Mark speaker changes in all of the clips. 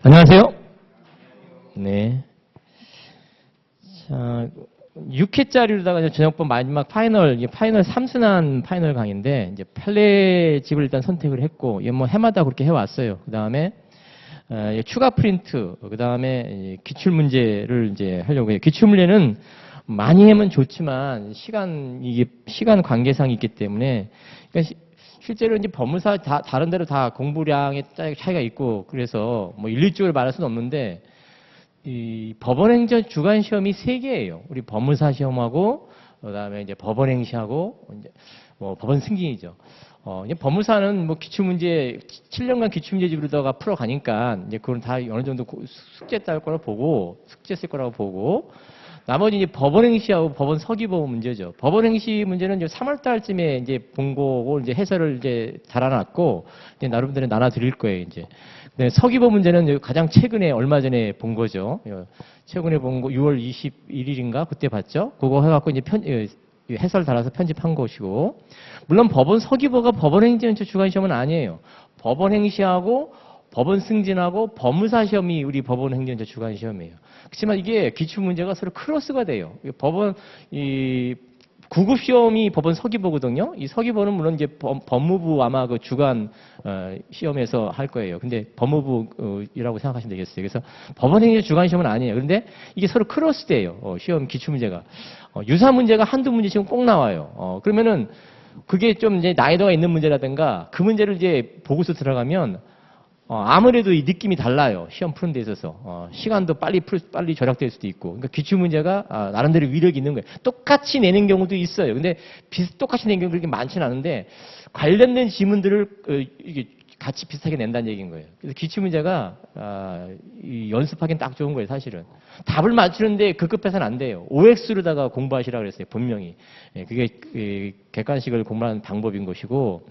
Speaker 1: 안녕하세요. 네. 자, 6회짜리로다가 저녁번 마지막 파이널 3순환 파이널 강의인데, 이제 판례집을 일단 선택을 했고, 이게 뭐 해마다 그렇게 해왔어요. 그 다음에, 추가 프린트, 그 다음에 기출문제를 이제 하려고 해요. 기출문제는 많이 하면 좋지만, 시간 관계상이 있기 때문에, 그러니까 실제로 이제 법무사 다른 데로 다 공부량의 차이가 있고, 그래서 뭐 1, 2주를 말할 수는 없는데, 이 법원행정 주간 시험이 3개예요. 우리 법무사 시험하고, 그다음에 이제 법원행시하고, 이제 뭐 법원 승진이죠. 이제 법무사는 뭐 기출문제 7년간 기출문제집으로다가 풀어가니까 이제 그건 다 어느 정도 숙제 딸 거라고 보고, 숙제 쓸 거라고 보고, 나머지 이제 법원행시하고 법원 서기법 문제죠. 법원행시 문제는 이제 3월 달쯤에 이제 본 거고, 이제 해설을 이제 달아놨고, 이제 나름대로 나눠 드릴 거예요, 이제. 네, 서기법 문제는 가장 최근에 얼마 전에 본 거죠. 최근에 본 거 6월 21일인가 그때 봤죠. 그거 해갖고 이제 해설 달아서 편집한 것이고, 물론 법원 서기법가 법원행정처 주간 시험은 아니에요. 법원행시하고 법원 승진하고 법무사 시험이 우리 법원행정처 주간 시험이에요. 그렇지만 이게 기출 문제가 서로 크로스가 돼요. 법원 구급 시험이 법원 서기보거든요. 이 서기보는 물론 이제 법무부 아마 그 주간 시험에서 할 거예요. 근데 법무부라고 생각하시면 되겠어요. 그래서 법원행정 주간 시험은 아니에요. 그런데 이게 서로 크로스돼요. 시험 기출 문제가 유사 문제가 한두 문제씩은 꼭 나와요. 그러면은 그게 좀 이제 난이도가 있는 문제라든가 그 문제를 이제 보고서 들어가면 아무래도 이 느낌이 달라요. 시험 푸는 데 있어서. 시간도 빨리 절약될 수도 있고. 그러니까 기출 문제가 나름대로 위력이 있는 거예요. 똑같이 내는 경우도 있어요. 근데 똑같이 내는 경우도 그렇게 많지는 않은데 관련된 지문들을 이게 같이 비슷하게 낸다는 얘기인 거예요. 그래서 기출 문제가 연습하기엔 딱 좋은 거예요, 사실은. 답을 맞추는데 급급해서는 안 돼요. OX로다가 공부하시라고 그랬어요, 분명히. 그게 객관식을 공부하는 방법인 것이고,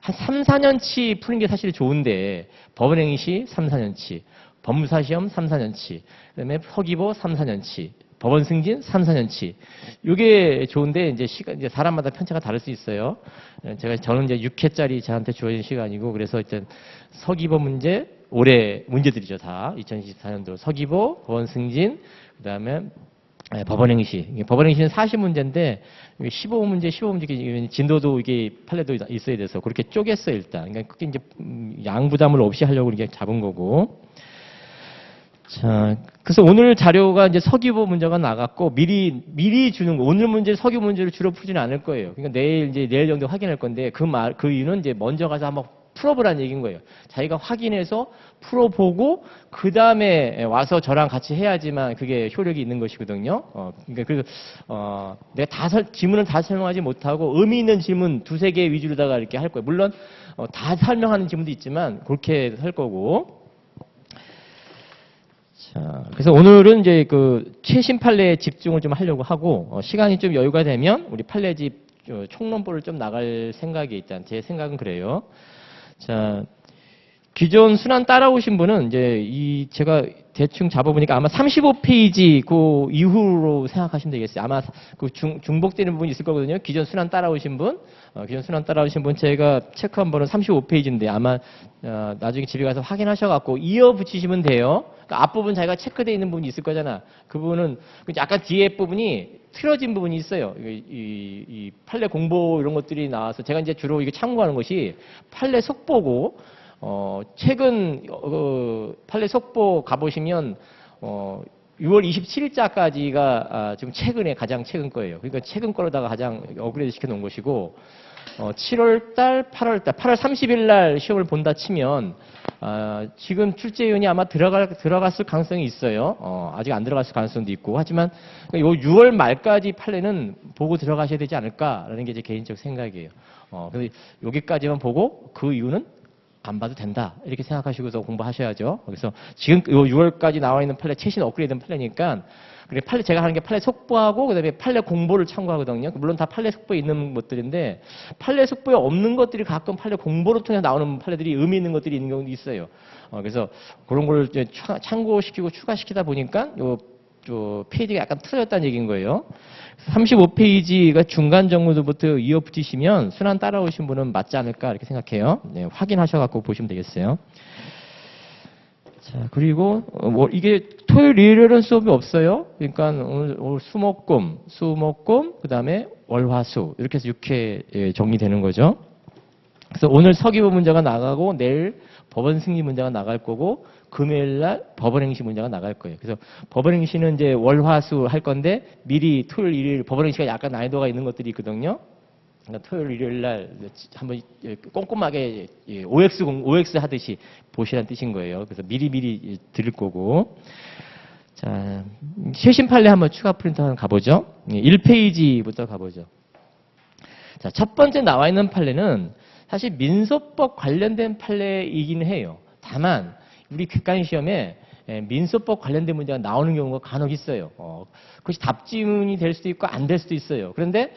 Speaker 1: 한 3, 4년치 푸는 게 사실 좋은데, 법원행시 3, 4년치, 법무사 시험 3, 4년치, 그다음에 서기보 3, 4년치, 법원 승진 3, 4년치. 이게 좋은데 이제 이제 사람마다 편차가 다를 수 있어요. 저는 이제 6회짜리 저한테 주어진 시간이고, 그래서 일단 서기보 문제 올해 문제들이죠, 다 2024년도 서기보, 법원 승진, 그다음에 법원행시. 법원행시는 40문제인데 15문제 진도도 이게 판례도 있어야 돼서 그렇게 쪼갰어요, 일단. 그러니까 그게 이제 양부담을 없이 하려고 이렇게 잡은 거고. 자, 그래서 오늘 자료가 이제 서기보 문제가 나갔고 미리 주는 거. 오늘 문제 서기보 문제를 주로 풀지는 않을 거예요. 그러니까 내일 정도 확인할 건데 그 이유는 이제 먼저 가서 한번 풀어보라는 얘기인 거예요. 자기가 확인해서 풀어보고 그 다음에 와서 저랑 같이 해야지만 그게 효력이 있는 것이거든요. 그러니까 내가 질문을 다 설명하지 못하고 의미 있는 질문 2, 3개 위주로다가 이렇게 할 거예요. 물론 다 설명하는 질문도 있지만 그렇게 할 거고. 자, 그래서 오늘은 이제 그 최신 판례에 집중을 좀 하려고 하고 시간이 좀 여유가 되면 우리 판례집 총론보를 좀 나갈 생각이 있다. 제 생각은 그래요. 자, 기존 순환 따라오신 분은 이제 제가 대충 잡아보니까 아마 35페이지 그 이후로 생각하시면 되겠어요. 아마 그 중복되는 부분이 있을 거거든요. 기존 순환 따라오신 분, 제가 체크한 번은 35페이지인데 아마 나중에 집에 가서 확인하셔갖고 이어 붙이시면 돼요. 그러니까 앞부분 자기가 체크되어 있는 부분이 있을 거잖아. 그 부분은 약간 뒤에 부분이 틀어진 부분이 있어요. 이 판례 공보 이런 것들이 나와서 제가 이제 주로 이게 참고하는 것이 판례 속보고. 최근 판례 속보 가보시면 6월 27일자까지가 지금 가장 최근 거예요. 그러니까 최근 거로다가 가장 업그레이드 시켜놓은 것이고 7월달, 8월달, 8월 30일 날 시험을 본다 치면 지금 출제위원이 아마 들어갔을 가능성이 있어요. 아직 안 들어갔을 가능성도 있고 하지만 요 6월 말까지 판례는 보고 들어가셔야 되지 않을까라는 게 제 개인적 생각이에요. 그래서 여기까지만 보고 그 이유는 안 봐도 된다. 이렇게 생각하시고서 공부하셔야죠. 그래서 지금 요 6월까지 나와 있는 판례 최신 업그레이드된 판례니까 그래 제가 하는 게 판례 속보하고 그다음에 판례 공보를 참고하거든요. 물론 다 판례 속보에 있는 것들인데 판례 속보에 없는 것들이 가끔 판례 공보를 통해 나오는 판례들이 의미 있는 것들이 있는 경우도 있어요. 그래서 그런 걸 이제 참고시키고 추가시키다 보니까 요 페이지가 약간 틀어졌다는 얘기인 거예요. 35페이지가 중간 정도부터 이어 붙이시면 순환 따라오신 분은 맞지 않을까 이렇게 생각해요. 네, 확인하셔갖고 보시면 되겠어요. 자, 그리고 이게 토요일, 일요일은 수업이 없어요. 그러니까 오늘 수목금, 그다음에 월화수 이렇게 해서 6회 정리되는 거죠. 그래서 오늘 서기부 문제가 나가고 내일 법원 승리 문제가 나갈 거고 금요일 날 법원 행시 문제가 나갈 거예요. 그래서 법원 행시는 이제 월화수 할 건데 미리 토요일, 일요일 법원 행시가 약간 난이도가 있는 것들이 있거든요. 그러니까 토요일, 일요일 날 한번 꼼꼼하게 OX 하듯이 보시라는 뜻인 거예요. 그래서 미리 드릴 거고. 자, 최신 판례 한번 추가 프린터 한번 가보죠. 1페이지부터 가보죠. 자, 첫 번째 나와 있는 판례는 사실 민소법 관련된 판례이긴 해요. 다만 우리 객관 시험에 민소법 관련된 문제가 나오는 경우가 간혹 있어요. 그것이 답지문이 될 수도 있고 안 될 수도 있어요. 그런데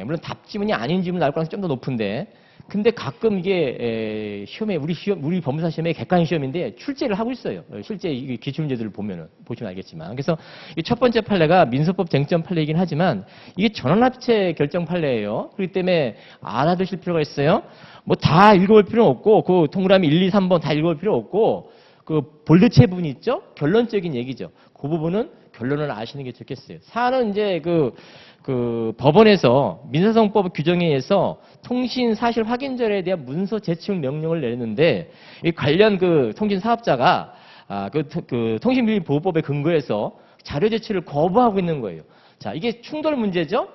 Speaker 1: 물론 답지문이 아닌 지문 나올 가능성이 좀 더 높은데, 근데 가끔 이게 시험에 우리 법무사 시험에 객관 시험인데 출제를 하고 있어요. 실제 이 기출문제들을 보시면 알겠지만. 그래서 이 첫 번째 판례가 민소법 쟁점 판례이긴 하지만 이게 전원합체 결정 판례예요. 그렇기 때문에 알아두실 필요가 있어요. 뭐 다 읽어볼 필요는 없고 그 동그라미 1, 2, 3번 다 읽어볼 필요 없고 그 볼드체 부분 있죠? 결론적인 얘기죠. 그 부분은 결론을 아시는 게 좋겠어요. 사안은 이제 그 법원에서 민사소송법 규정에 의해서 통신 사실 확인절에 대한 문서 제출 명령을 내렸는데 이 관련 그 통신 사업자가 그 통신비밀보호법에 근거해서 자료 제출을 거부하고 있는 거예요. 자, 이게 충돌 문제죠.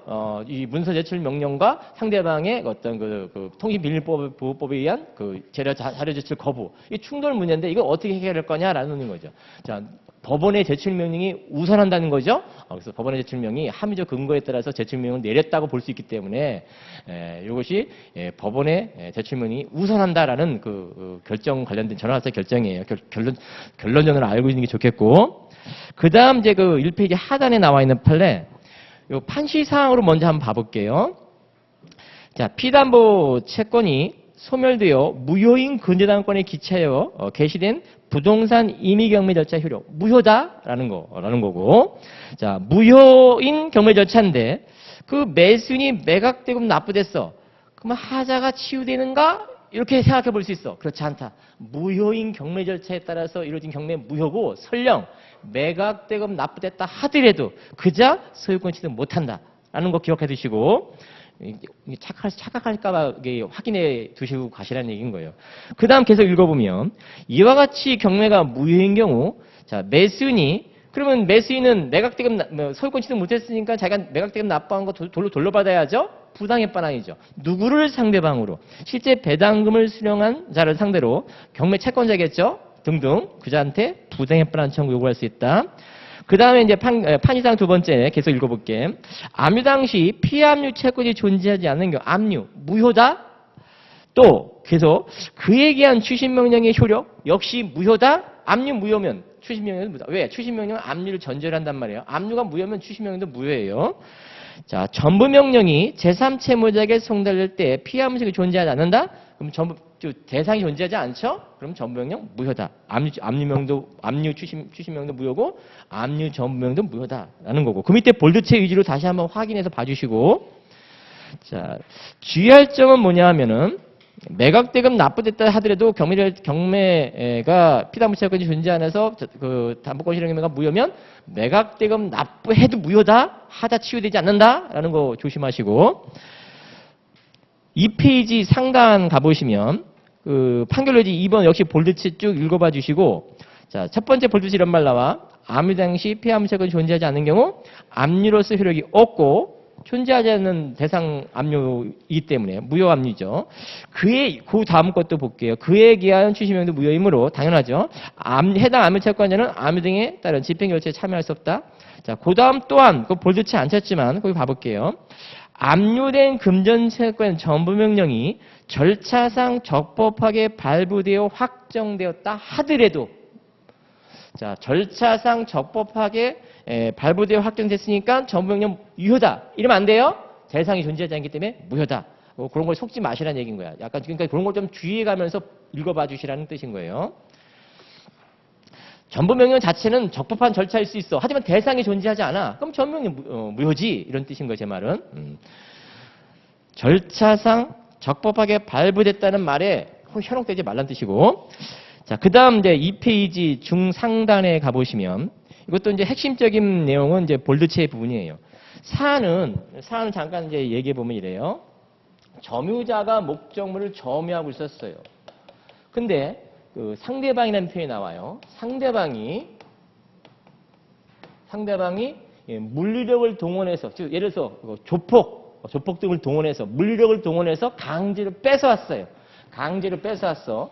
Speaker 1: 이 문서 제출 명령과 상대방의 어떤 그 통신비밀보호법에 의한 그 자료 제출 거부. 이 충돌 문제인데 이걸 어떻게 해결할 거냐라는 거죠. 자, 법원의 제출 명령이 우선한다는 거죠. 그래서 법원의 제출 명령이 합의적 근거에 따라서 제출 명령을 내렸다고 볼 수 있기 때문에 이것이 법원의 제출 명령이 우선한다라는 그 결정 관련된 전환합체 결정이에요. 결론전을 알고 있는 게 좋겠고. 그다음 이제 그 1페이지 하단에 나와 있는 판례. 요 판시 사항으로 먼저 한번 봐볼게요. 자, 피담보 채권이 소멸되어 무효인 근저당권에 기차하여 개시된 부동산 임의 경매 절차 효력 무효다라는 거고. 자, 무효인 경매 절차인데 그 매수인이 매각되고 납부됐어. 그러면 하자가 치유되는가? 이렇게 생각해 볼 수 있어. 그렇지 않다. 무효인 경매 절차에 따라서 이루어진 경매 무효고 설령 매각되고 납부됐다 하더라도 그자 소유권 취득 못한다라는 거 기억해 두시고 착각할까 봐 확인해 두시고 가시라는 얘기인 거예요. 그 다음 계속 읽어보면 이와 같이 경매가 무효인 경우 자 매수인이 그러면 매수인은 매각대금 소유권 취득 못했으니까 자기가 매각대금 납부한 거 돌려받아야죠. 부당해 반항이죠. 누구를 상대방으로 실제 배당금을 수령한 자를 상대로 경매 채권자겠죠. 등등 그자한테 부당해 반항 청구 요구할 수 있다. 그 다음에 이제 판이상 두 번째 계속 읽어볼게. 압류 당시 피압류 채권이 존재하지 않는 경우 압류 무효다. 또 계속 그에 의한 추심명령의 효력 역시 무효다. 압류 무효면 추심명령은 무효다. 왜? 추심명령은 압류를 전제를 한단 말이에요. 압류가 무효면 추심명령도 무효예요. 자, 전부명령이 제3채무자에게 송달될 때 피압무식이 존재하지 않는다? 그럼 대상이 존재하지 않죠? 그럼 전부명령 무효다. 압류 추심명도 무효고 압류 전부명도 무효다라는 거고. 그 밑에 볼드체 위주로 다시 한번 확인해서 봐주시고. 자, 주의할 점은 뭐냐 하면은 매각대금 납부됐다 하더라도 경매가 피담보채권이 존재 안에서 그 담보권 실행 경매가 무효면 매각대금 납부해도 무효다 하자 치유되지 않는다라는 거 조심하시고 2페이지 상단 가보시면 그 판결로지 2번 역시 볼드치 쭉 읽어봐 주시고 자, 첫 번째 볼드치 이런 말 나와 압류 당시 피담보채권이 존재하지 않는 경우 압류로서 효력이 없고 존재하지 않는 대상 압류이기 때문에 무효 압류죠. 그 다음 것도 볼게요. 그에 기하여 추심명도 무효이므로 당연하죠. 해당 압류 채권자는 압류 등에 따른 집행결제에 참여할 수 없다. 자, 그 다음 또한 그 볼드치 안 쳤지만 거기 봐볼게요. 압류된 금전채권 전부명령이 절차상 적법하게 발부되어 확정되었다 하더라도 자, 절차상 적법하게 발부되어 확정됐으니까 전부명령 유효다. 이러면 안 돼요. 대상이 존재하지 않기 때문에 무효다. 그런 걸 속지 마시라는 얘기인 거야. 약간 그러니까 그런 걸 좀 주의해가면서 읽어봐 주시라는 뜻인 거예요. 전부명령 자체는 적법한 절차일 수 있어. 하지만 대상이 존재하지 않아. 그럼 전부명령 무효지. 이런 뜻인 거예요. 제 말은. 절차상 적법하게 발부됐다는 말에 현혹되지 말란 뜻이고 자, 그 다음 이제 2페이지 중상단에 가보시면 이것도 이제 핵심적인 내용은 이제 볼드체 부분이에요. 사안은 잠깐 이제 얘기해 보면 이래요. 점유자가 목적물을 점유하고 있었어요. 근데 그 상대방이라는 표현이 나와요. 상대방이 물리력을 동원해서, 즉 예를 들어서 조폭 등을 동원해서 물리력을 동원해서 강제로 뺏어왔어요. 강제로 뺏어왔어.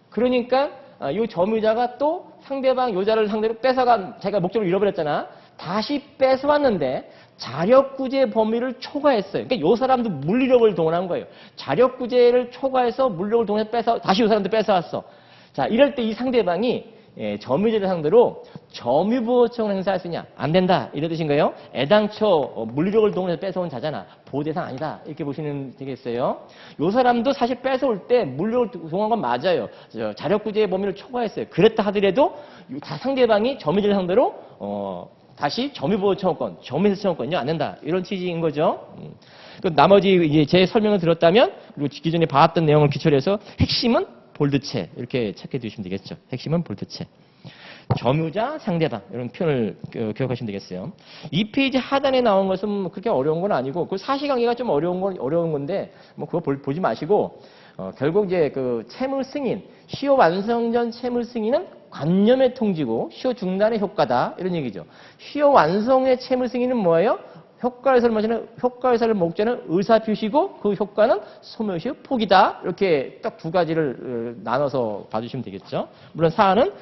Speaker 1: 그러니까 이 점유자가 또 상대방 여자를 상대로 뺏어간, 자기가 목적을 잃어버렸잖아. 다시 뺏어왔는데 자력구제 범위를 초과했어요. 그러니까 이 사람도 물리력을 동원한 거예요. 자력구제를 초과해서 물리력을 동원해서 다시 이 사람도 뺏어왔어. 자, 이럴 때 이 상대방이 점유자를 상대로 점유보호청을 행사할 수 있냐? 안 된다. 이런 뜻인 거예요. 애당초 물리력을 동원해서 뺏어온 자잖아. 보호대상 아니다. 이렇게 보시면 되겠어요. 이 사람도 사실 뺏어올 때 물리력을 동원한 건 맞아요. 자력구제의 범위를 초과했어요. 그랬다 하더라도 상대방이 점유자를 상대로 다시 점유보호청구권, 점유해소청구권요 안 된다. 이런 취지인 거죠. 나머지 이제 제 설명을 들었다면 그리고 기존에 봐왔던 내용을 기초로 해서 핵심은 볼드체 이렇게 체크해 두시면 되겠죠. 핵심은 볼드체. 점유자, 상대방 이런 표현을 기억하시면 되겠어요. 이 페이지 하단에 나온 것은 그렇게 어려운 건 아니고 그 사실관계가 좀 어려운 건데 뭐 그거 보지 마시고 결국 이제 그 채무 승인, 시효 완성 전 채무 승인은 관념의 통지고 시효 중단의 효과다 이런 얘기죠. 시효 완성의 채무 승인은 뭐예요? 효과유사를 목적는 의사표시고 그 효과는 소멸시효 포기다. 이렇게 딱 두 가지를 나눠서 봐주시면 되겠죠. 물론 사안은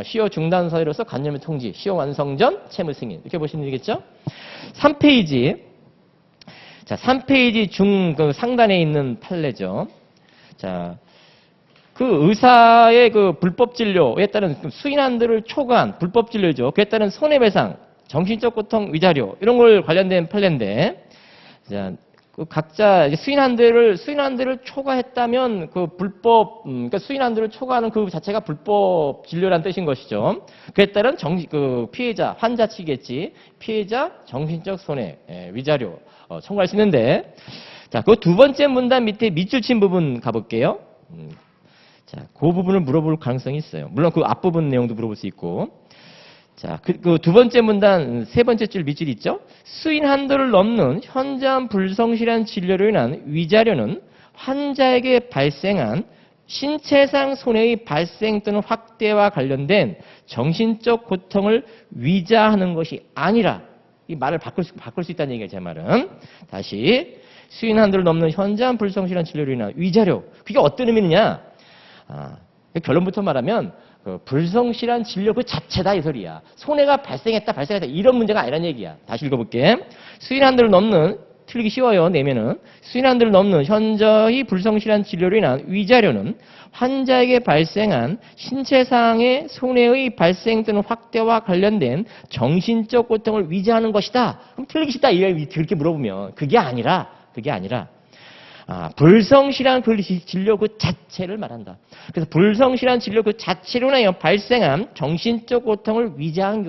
Speaker 1: 시효 중단 사유로서 관념의 통지, 시효 완성 전 채무 승인 이렇게 보시면 되겠죠. 3페이지. 자, 3페이지 그 상단에 있는 판례죠. 자, 그 의사의 그 불법 진료에 따른 수인한들을 초과한 불법 진료죠. 그에 따른 손해배상, 정신적 고통, 위자료 이런 걸 관련된 판례인데, 자, 그 각자 수인한들을 초과했다면 그 그러니까 수인한들을 초과하는 그 자체가 불법 진료란 뜻인 것이죠. 그에 따른 그 피해자, 환자 측이겠지. 피해자 정신적 손해, 위자료 청구할 수 있는데, 자, 그 두 번째 문단 밑에 밑줄 친 부분 가볼게요. 자, 그 부분을 물어볼 가능성이 있어요. 물론 그 앞부분 내용도 물어볼 수 있고. 자, 그 두 번째 문단 세 번째 줄 밑줄 있죠? 수인 한도를 넘는 현저한 불성실한 진료로 인한 위자료는 환자에게 발생한 신체상 손해의 발생 또는 확대와 관련된 정신적 고통을 위자하는 것이 아니라, 이 말을 바꿀 수 있다는 얘기예요, 제 말은. 다시, 수인 한도를 넘는 현저한 불성실한 진료로 인한 위자료. 그게 어떤 의미냐? 결론부터 말하면 그 불성실한 진료 그 자체다 이 소리야. 손해가 발생했다 이런 문제가 아니란 얘기야. 다시 읽어볼게. 수인 한도를 넘는, 틀리기 쉬워요. 내면은 수인 한도를 넘는 현저히 불성실한 진료로 인한 위자료는 환자에게 발생한 신체상의 손해의 발생 또는 확대와 관련된 정신적 고통을 위자하는 것이다. 그럼 틀리기 쉽다 이렇게 물어보면 그게 아니라 불성실한 그 진료 그 자체를 말한다. 그래서 불성실한 진료 그 자체로 인하여 발생한 정신적 고통을 위자한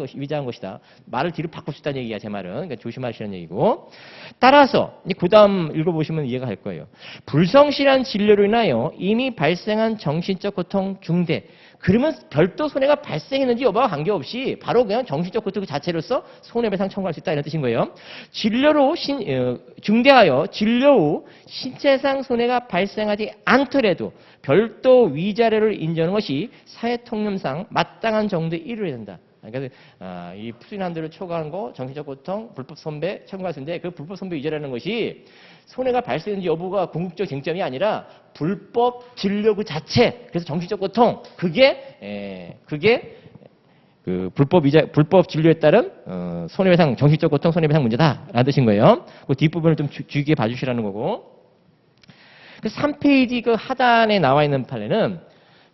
Speaker 1: 것이다. 말을 뒤로 바꿀 수 있다는 얘기야, 제 말은. 그러니까 조심하시라는 얘기고. 따라서 그 다음 읽어보시면 이해가 갈 거예요. 불성실한 진료로 인하여 이미 발생한 정신적 고통 중대. 그러면 별도 손해가 발생했는지 여부와 관계없이 바로 그냥 정신적 고통 그 자체로서 손해배상 청구할 수 있다 이런 뜻인 거예요. 중대하여 진료 후 신체상 손해가 발생하지 않더라도 별도 위자료를 인정하는 것이 사회통념상 마땅한 정도에 이르러야 된다. 그러니까 이 수인 한도를 초과한 거, 정신적 고통, 불법 손배 청구할 수 있는데 그 불법 손배 위자료라는 것이 손해가 발생했는지 여부가 궁극적 쟁점이 아니라 불법 진료 그 자체, 그래서 정신적 고통, 그게 그 불법 진료에 따른 손해배상, 정신적 고통, 손해배상 문제다라는 뜻인 거예요. 그 뒷부분을 좀 주의 깊게 봐주시라는 거고. 그 3페이지 그 하단에 나와 있는 판례는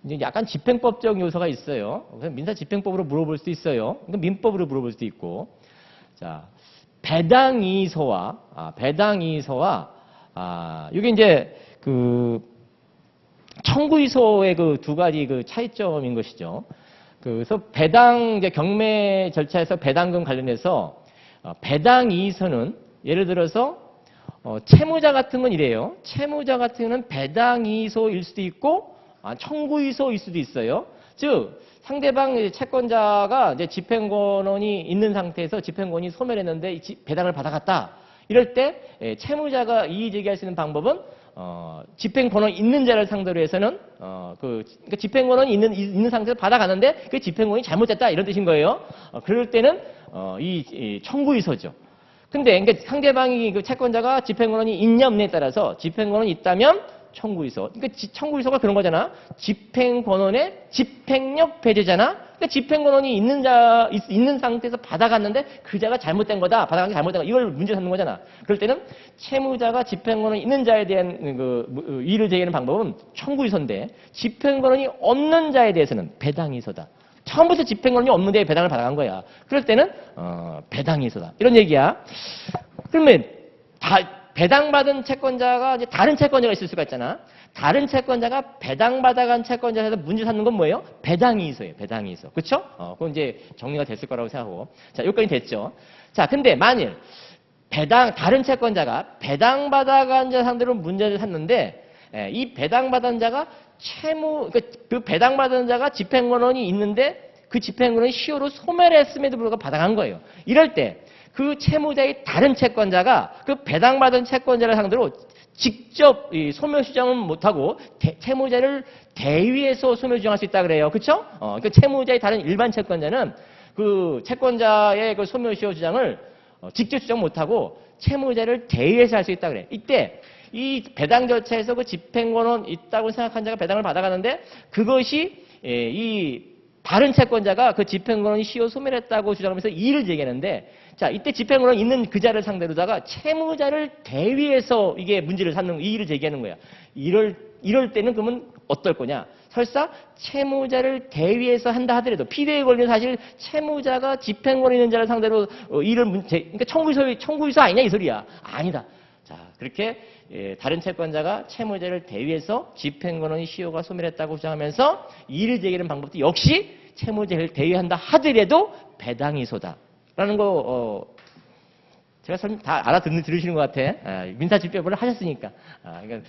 Speaker 1: 이제 약간 집행법적 요소가 있어요. 민사 집행법으로 물어볼 수도 있어요. 민법으로 물어볼 수도 있고. 자, 배당이의소와 이게 이제 그 청구이소의 그 두 가지 그 차이점인 것이죠. 그래서 배당 이제 경매 절차에서 배당금 관련해서 배당이의소는 예를 들어서 채무자 같은 건 이래요. 채무자 같은 경우는 배당이의소일 수도 있고 청구이소일 수도 있어요. 즉 상대방 채권자가 이제 집행권이 있는 상태에서 집행권이 소멸했는데 배당을 받아갔다. 이럴 때 채무자가 이의 제기할 수 있는 방법은 집행권이 있는 자를 상대로 해서는 그러니까 집행권이 있는 상태에서 받아가는데 그 집행권이 잘못됐다 이런 뜻인 거예요. 그럴 때는 이 청구의소죠. 근데 그러니까 상대방이 그 채권자가 집행권이 있냐 없냐에 따라서 집행권이 있다면 청구의소. 그러니까 청구의소가 그런 거잖아. 집행권의 집행력 배제잖아. 그러니까 집행권이 있는 상태에서 받아갔는데 그 자가 잘못된 거다. 받아간 게 잘못된 거. 이걸 문제 삼는 거잖아. 그럴 때는 채무자가 집행권이 있는 자에 대한 이의를 제기하는 방법은 청구의소인데 집행권이 없는 자에 대해서는 배당의소다. 처음부터 집행권이 없는데 배당을 받아간 거야. 그럴 때는 배당의소다. 이런 얘기야. 그러면 배당받은 채권자가 이제 다른 채권자가 있을 수가 있잖아. 다른 채권자가 배당받아간 채권자에서 문제 삼는 건 뭐예요? 배당이의소예요. 배당이의소. 그렇죠? 그건 이제 정리가 됐을 거라고 생각하고. 자, 여기까지 됐죠. 자, 근데 만일 다른 채권자가 배당받아간 자 상대로 문제를 삼는데 이 배당받은 자가 그 배당받은 자가 집행권이 있는데 그 집행권을 시효로 소멸했음에도 불구하고 받아간 거예요. 이럴 때 그 채무자의 다른 채권자가 그 배당받은 채권자를 상대로 직접 소멸 주장은 못하고 채무자를 대위해서 소멸 주장할 수 있다 그래요. 그렇죠? 그 채무자의 다른 일반 채권자는 그 채권자의 그 소멸 시효 주장을 직접 주장 못하고 채무자를 대위해서 할 수 있다 그래. 이때 이 배당 절차에서 그 집행권은 있다고 생각한 자가 배당을 받아가는데 그것이 이 다른 채권자가 그 집행권이 시효 소멸했다고 주장하면서 이의를 제기하는데 자 이때 집행권은 있는 그 자를 상대로다가 채무자를 대위해서 이게 문제를 삼는 이의를 제기하는 거야. 이럴 때는 그러면 어떨 거냐? 설사 채무자를 대위해서 한다 하더라도 피해에 걸린 사실 채무자가 집행권 있는 자를 상대로 그러니까 청구의소 아니냐 이 소리야. 아니다. 자 그렇게 다른 채권자가 채무자를 대위해서 집행권의 시효가 소멸했다고 주장하면서 이의를 제기하는 방법도 역시 채무자를 대위한다 하더라도 배당이소다라는 거 제가 다 들으시는 것 같아. 민사집행법을 하셨으니까. 그러니까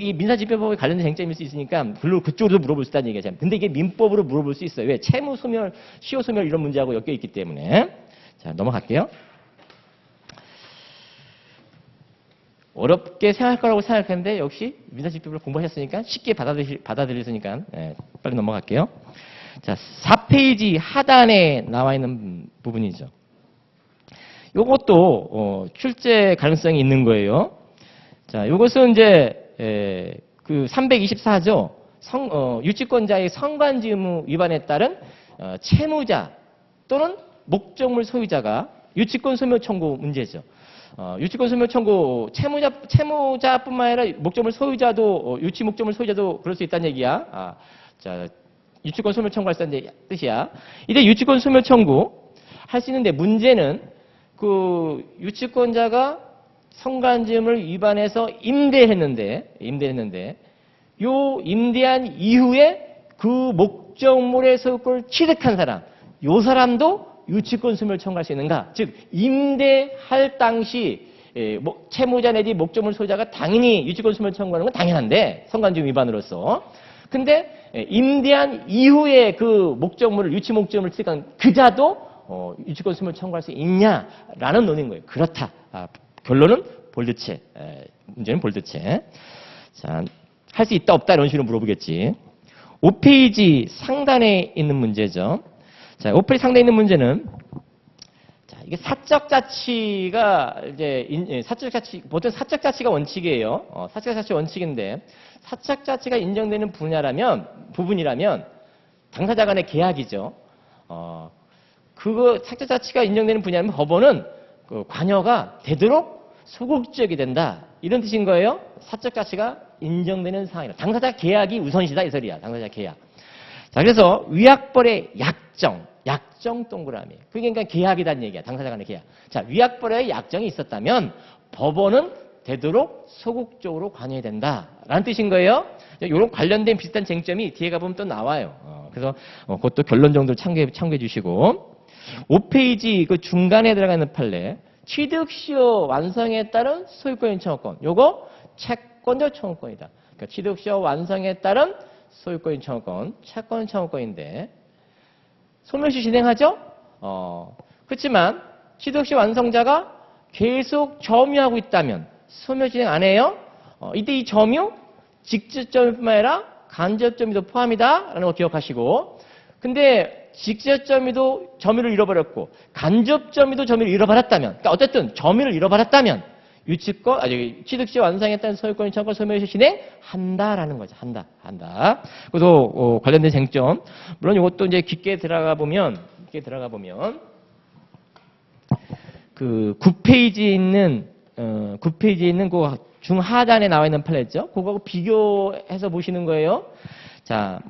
Speaker 1: 이 민사집행법에 관련된 쟁점일 수 있으니까 그쪽으로 물어볼 수 있다는 얘기죠. 근데 이게 민법으로 물어볼 수 있어요. 왜? 채무 소멸, 시효 소멸 이런 문제하고 엮여 있기 때문에. 자 넘어갈게요. 어렵게 생각할 거라고 생각했는데 역시 민사집행법을 공부하셨으니까 쉽게 받아들이시니까 빨리 넘어갈게요. 자, 4페이지 하단에 나와 있는 부분이죠. 요것도 출제 가능성이 있는 거예요. 자, 요것은 이제 그 324조 유치권자의 선관지 의무 위반에 따른 채무자 또는 목적물 소유자가 유치권 소멸 청구 문제죠. 유치권 소멸 청구 채무자뿐만 아니라 목적물 소유자도 유치 목적물 소유자도 그럴 수 있다는 얘기야. 자, 유치권 소멸 청구할 수 있다는 뜻이야. 이때 유치권 소멸 청구 할 수 있는데 문제는 그 유치권자가 선관지음을 위반해서 임대했는데 요 임대한 이후에 그 목적물의 소유권을 취득한 사람, 요 사람도 유치권 소멸 청구할 수 있는가? 즉 임대할 당시 채무자 내지 목적물 소유자가 당연히 유치권 소멸 청구하는 건 당연한데 선관지음 위반으로서. 근데 임대한 이후에 그 목적물을 유치 목적물을 취득한 그자도 유치권 소멸 청구할 수 있냐라는 논의인 거예요. 그렇다. 결론은 볼드체. 문제는 볼드체. 자, 할 수 있다 없다 이런 식으로 물어보겠지. 5페이지 상단에 있는 문제죠. 자, 5페이지 상단에 있는 문제는 자, 이게 사적 자치가 이제 사적 자치 보통 사적 자치가 원칙이에요. 사적 자치 원칙인데 사적 자치가 인정되는 부분이라면 당사자 간의 계약이죠. 그거 사적 자치가 인정되는 분야라면 법원은 그 관여가 되도록 소극적이 된다. 이런 뜻인 거예요. 사적 자치가 인정되는 상황이다. 당사자 계약이 우선시다 이 소리야. 당사자 계약. 자, 그래서 위약벌의 약정 동그라미. 그게 그러니까 계약이란 얘기야. 당사자 간의 계약. 자, 위약벌의 약정이 있었다면 법원은 되도록 소극적으로 관여해야 된다라는 뜻인 거예요. 이런 관련된 비슷한 쟁점이 뒤에 가보면 또 나와요. 그래서 그것도 결론 정도를 참고해 주시고 5페이지 그 중간에 들어가 있는 판례 취득시효 완성에 따른 소유권 청구권. 요거 채권적 청구권이다. 그러니까 취득시효 완성에 따른 소유권 청구권, 채권 청구권인데 소멸시 진행하죠? 그렇지만 취득시 완성자가 계속 점유하고 있다면 소멸 진행 안 해요? 이때 이 점유 직접점유뿐만 아니라 간접점유도 포함이다라는 거 기억하시고, 근데 직접점유도 점유를 잃어버렸고 간접점유도 점유를 잃어버렸다면, 그러니까 어쨌든 점유를 잃어버렸다면 유치권, 취득시 완성했다는 소유권 청구권 소멸시 진행한다라는 거죠. 한다. 그래서 관련된 쟁점, 물론 이것도 이제 깊게 들어가 보면 그 9페이지에 있는 그 중하단에 나와 있는 판례죠. 그거하고 비교해서 보시는 거예요. 자,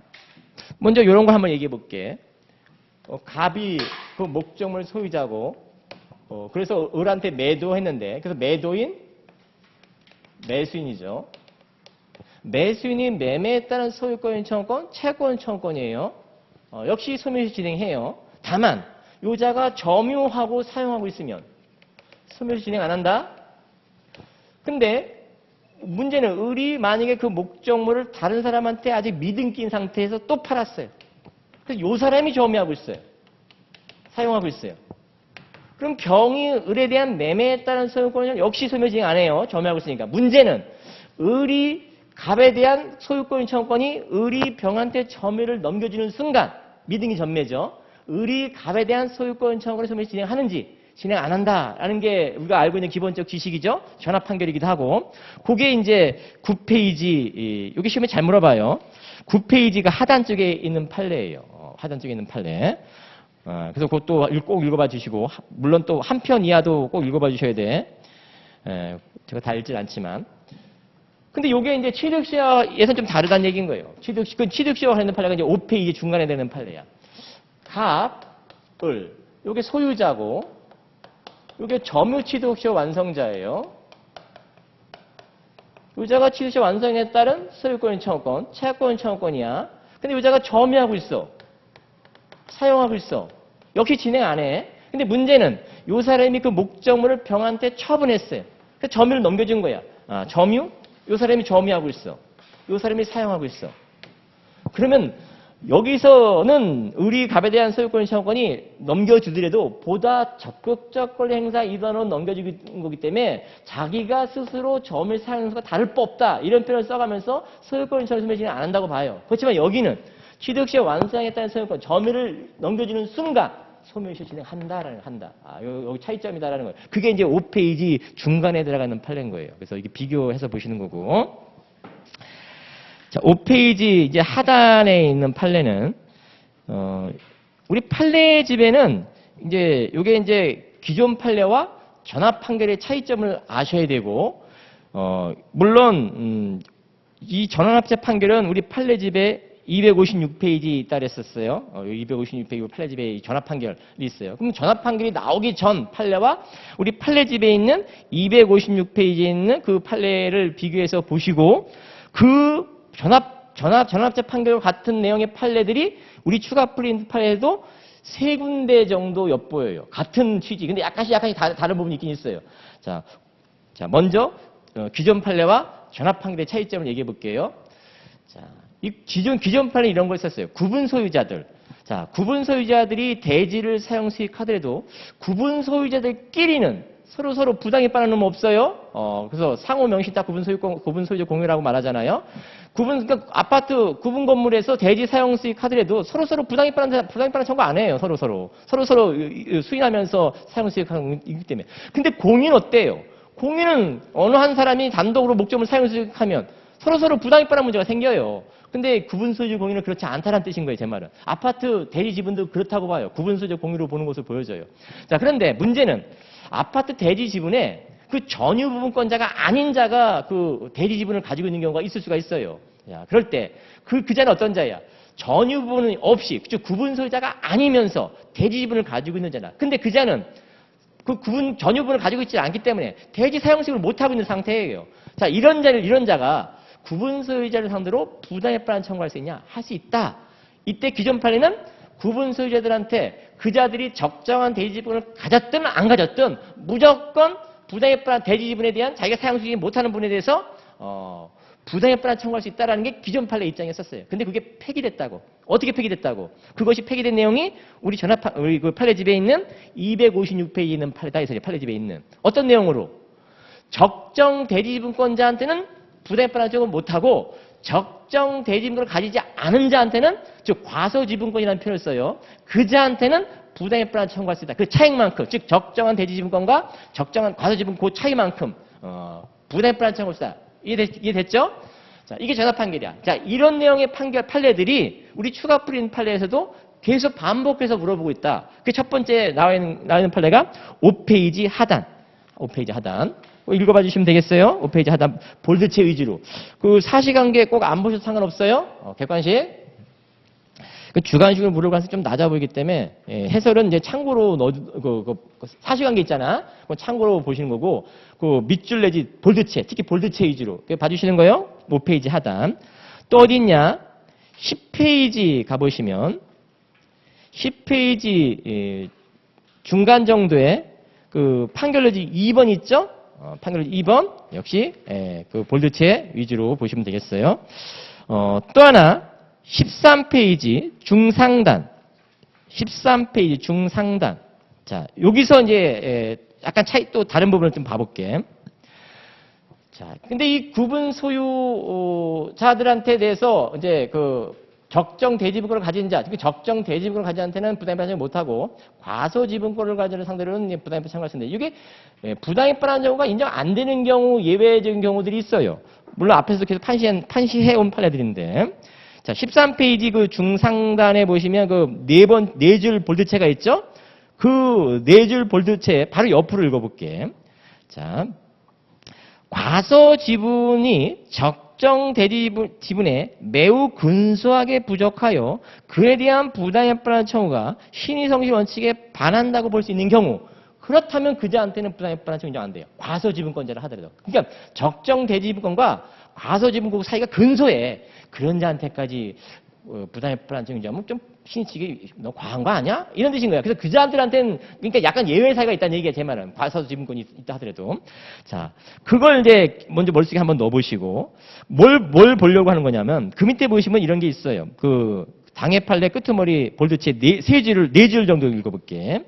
Speaker 1: 먼저 이런 거 한번 얘기해 볼게. 갑이 그 목적물 소유자고, 그래서 을한테 매도했는데, 그래서 매수인이죠. 매수인이 매매했다는 소유권 청구권, 채권 청구권이에요. 역시 소멸시 진행해요. 다만 요자가 점유하고 사용하고 있으면 소멸시 진행 안 한다. 근데 문제는 을이 만약에 그 목적물을 다른 사람한테 아직 믿음 낀 상태에서 또 팔았어요. 그래서 요 사람이 점유하고 있어요. 사용하고 있어요. 그럼 병이 을에 대한 매매에 따른 소유권을 역시 소멸 진행 안 해요. 점유하고 있으니까. 문제는 을이 갑에 대한 소유권 청구권이 을이 병한테 점유를 넘겨주는 순간 미등기 전매죠. 을이 갑에 대한 소유권 청구권을 소멸 진행하는지 진행 안 한다라는 게 우리가 알고 있는 기본적 지식이죠. 전압 판결이기도 하고. 그게 이제 9페이지, 여기 시험에 잘 물어봐요. 9페이지가 하단 쪽에 있는 판례예요. 하단 쪽에 있는 판례. 그래서 그것도 꼭 읽어봐 주시고, 물론 또 한 편 이하도 꼭 읽어봐 주셔야 돼. 제가 다 읽질 않지만. 근데 이게 이제 취득시와에서는 좀 다르다는 얘기인 거예요. 취득시와 관련된 판례가 이제 5페이지 중간에 되는 판례야. 갑, 을. 요게 소유자고, 요게 점유취득시효 완성자예요. 유자가 취득시효 완성에 따른 소유권 청구권, 채권 청구권이야. 근데 유자가 점유하고 있어. 사용하고 있어. 역시 진행 안 해. 근데 문제는 요 사람이 그 목적물을 병한테 처분했어요. 그래서 점유를 넘겨준 거야. 점유? 요 사람이 점유하고 있어. 요 사람이 사용하고 있어. 그러면 여기서는 을이 갑에 대한 소유권 청구권이 넘겨주더라도 보다 적극적 권리 행사 이전으로 넘겨주는 거기 때문에 자기가 스스로 점유를 사용해서 다를 바 없다. 이런 표현을 써가면서 소유권 청구권을 진행 안 한다고 봐요. 그렇지만 여기는 취득시에 완성했다는 소유권, 점유를 넘겨주는 순간 소멸시 진행한다라는 한다. 여기 차이점이다라는 거예요. 그게 이제 5페이지 중간에 들어가는 판례인 거예요. 그래서 이게 비교해서 보시는 거고. 자, 5페이지 이제 하단에 있는 판례는 우리 판례집에는 이제 요게 이제 기존 판례와 전압 판결의 차이점을 아셔야 되고, 물론 이 전환합체 판결은 우리 판례집에 256페이지 따랐었어요. 256페이지 판례집에 전압 판결이 있어요. 그럼 전압 판결이 나오기 전 판례와 우리 판례집에 있는 256페이지에 있는 그 판례를 비교해서 보시고, 그 전압제 판결과 같은 내용의 판례들이 우리 추가 프린트 판례에도 3군데 정도 엿보여요. 같은 취지. 근데 약간씩 다른 부분이 있긴 있어요. 자, 먼저 기존 판례와 전압 판결의 차이점을 얘기해 볼게요. 자, 이 기존 판례 이런 걸 썼어요. 구분 소유자들. 자, 구분 소유자들이 대지를 사용 수익하더라도 구분 소유자들끼리는 서로 부당히 빠는 놈 없어요. 그래서 상호 명시 딱 구분 소유자 공유라고 말하잖아요. 그러니까 아파트 구분 건물에서 대지 사용 수익 하더라도 서로 부당히 빠는 청구 안 해요. 서로 수인하면서 사용 수익하기 때문에. 근데 공유는 어때요? 공유는 어느 한 사람이 단독으로 목적물 사용 수익하면 서로 부당히 빠는 문제가 생겨요. 근데 구분 소유자 공유는 그렇지 않다는 뜻인 거예요, 제 말은. 아파트 대지 지분도 그렇다고 봐요. 구분 소유자 공유로 보는 것을 보여줘요. 자, 그런데 문제는 아파트 대지 지분에 그 전유 부분권자가 아닌 자가 그 대지 지분을 가지고 있는 경우가 있을 수가 있어요. 자, 그럴 때 그 자는 어떤 자야? 전유 부분이 없이, 즉 구분 소유자가 아니면서 대지 지분을 가지고 있는 자다. 근데 그 자는 그 전유 부분을 가지고 있지 않기 때문에 대지 사용 수익을 못 하고 있는 상태예요. 자, 이런 자가 구분 소유자를 상대로 부당해빠른 청구할 수 있냐? 할 수 있다. 이때 기존 판례는 구분 소유자들한테 그자들이 적정한 대지 지분을 가졌든 안 가졌든 무조건 부당해빠른 대지 지분에 대한 자기가 사용 수익이 못하는 부분에 대해서 부당협반을 청구할 수 있다는 게 기존 판례 입장이었었어요. 근데 그게 폐기됐다고. 어떻게 폐기됐다고? 그것이 폐기된 내용이 우리 우리 그 판례집에 있는 256페이지에 있는 판례다에서 판례집에 있는 어떤 내용으로 적정 대지분권자한테는 부당협반을 청구 못하고 적정 대지분권을 가지지 않은 자한테는 즉 과소지분권이라는 표현을 써요. 그 자한테는 부당협반을 청구할 수 있다. 그 차익만큼 즉 적정한 대지지분권과 적정한 과소지분권 그 차이만큼 부당협반을 청구할 수 있다. 이해됐죠? 자, 이게 전화 판결이야. 자, 이런 내용의 판례들이 우리 추가 풀인 판례에서도 계속 반복해서 물어보고 있다. 그 첫 번째 나와 있는 판례가 5페이지 하단. 5페이지 하단. 읽어봐 주시면 되겠어요? 5페이지 하단. 볼드체 위주로. 그 사실관계 꼭 안 보셔도 상관없어요? 객관식. 그 주관식으로 물어봐서 좀 낮아 보이기 때문에 해설은 이제 참고로 사실관계 있잖아. 그건 참고로 보시는 거고 그 밑줄 내지 볼드체 특히 볼드체 위주로 봐주시는 거예요. 5페이지 하단. 또 어디 있냐? 10페이지 가보시면 10페이지 중간 정도에 그 판결로지 2번 있죠? 판결로지 2번 역시 그 볼드체 위주로 보시면 되겠어요. 또 하나 13페이지 중상단. 13페이지 중상단. 자, 여기서 이제 약간 차이 또 다른 부분을 좀 봐볼게. 자, 근데 이 구분 소유자들한테 대해서 이제 그 적정 대지분권을 가진 자, 그 적정 대지분권을 가진 자한테는 부당협반 청구 못하고 과소지분권을 가지는 상대로는 부당협반 청구할 수 있는데 이게 부당협반한 경우가 인정 안 되는 경우 예외적인 경우들이 있어요. 물론 앞에서 계속 판시해온 판례들인데. 자, 13페이지 그 중상단에 보시면 그 네 줄 볼드체가 있죠? 그 네 줄 볼드체 바로 옆으로 읽어볼게. 자, 과소 지분이 적정 대지분에 매우 근소하게 부족하여 그에 대한 부당협반 청구가 신의성시 원칙에 반한다고 볼 수 있는 경우 그렇다면 그자한테는 부당협반 청구 인정 안 돼요. 과소 지분권자를 하더라도. 그러니까 적정 대지분권과 과소 지분권 사이가 근소해. 그런 자한테까지 부당협반 청구 인정하면 좀 신의치기 너무 과한 거 아니야? 이런 뜻인 거야. 그래서 그자들한테는 그러니까 약간 예외 사유가 있다는 얘기야. 제 말은 과소 지분권이 있다 하더라도. 자, 그걸 이제 먼저 머릿속에 한번 넣어보시고 뭘 보려고 하는 거냐면 그 밑에 보시면 이런 게 있어요. 그 당해 판례 끄트머리 볼드체 네 줄 정도 읽어볼게.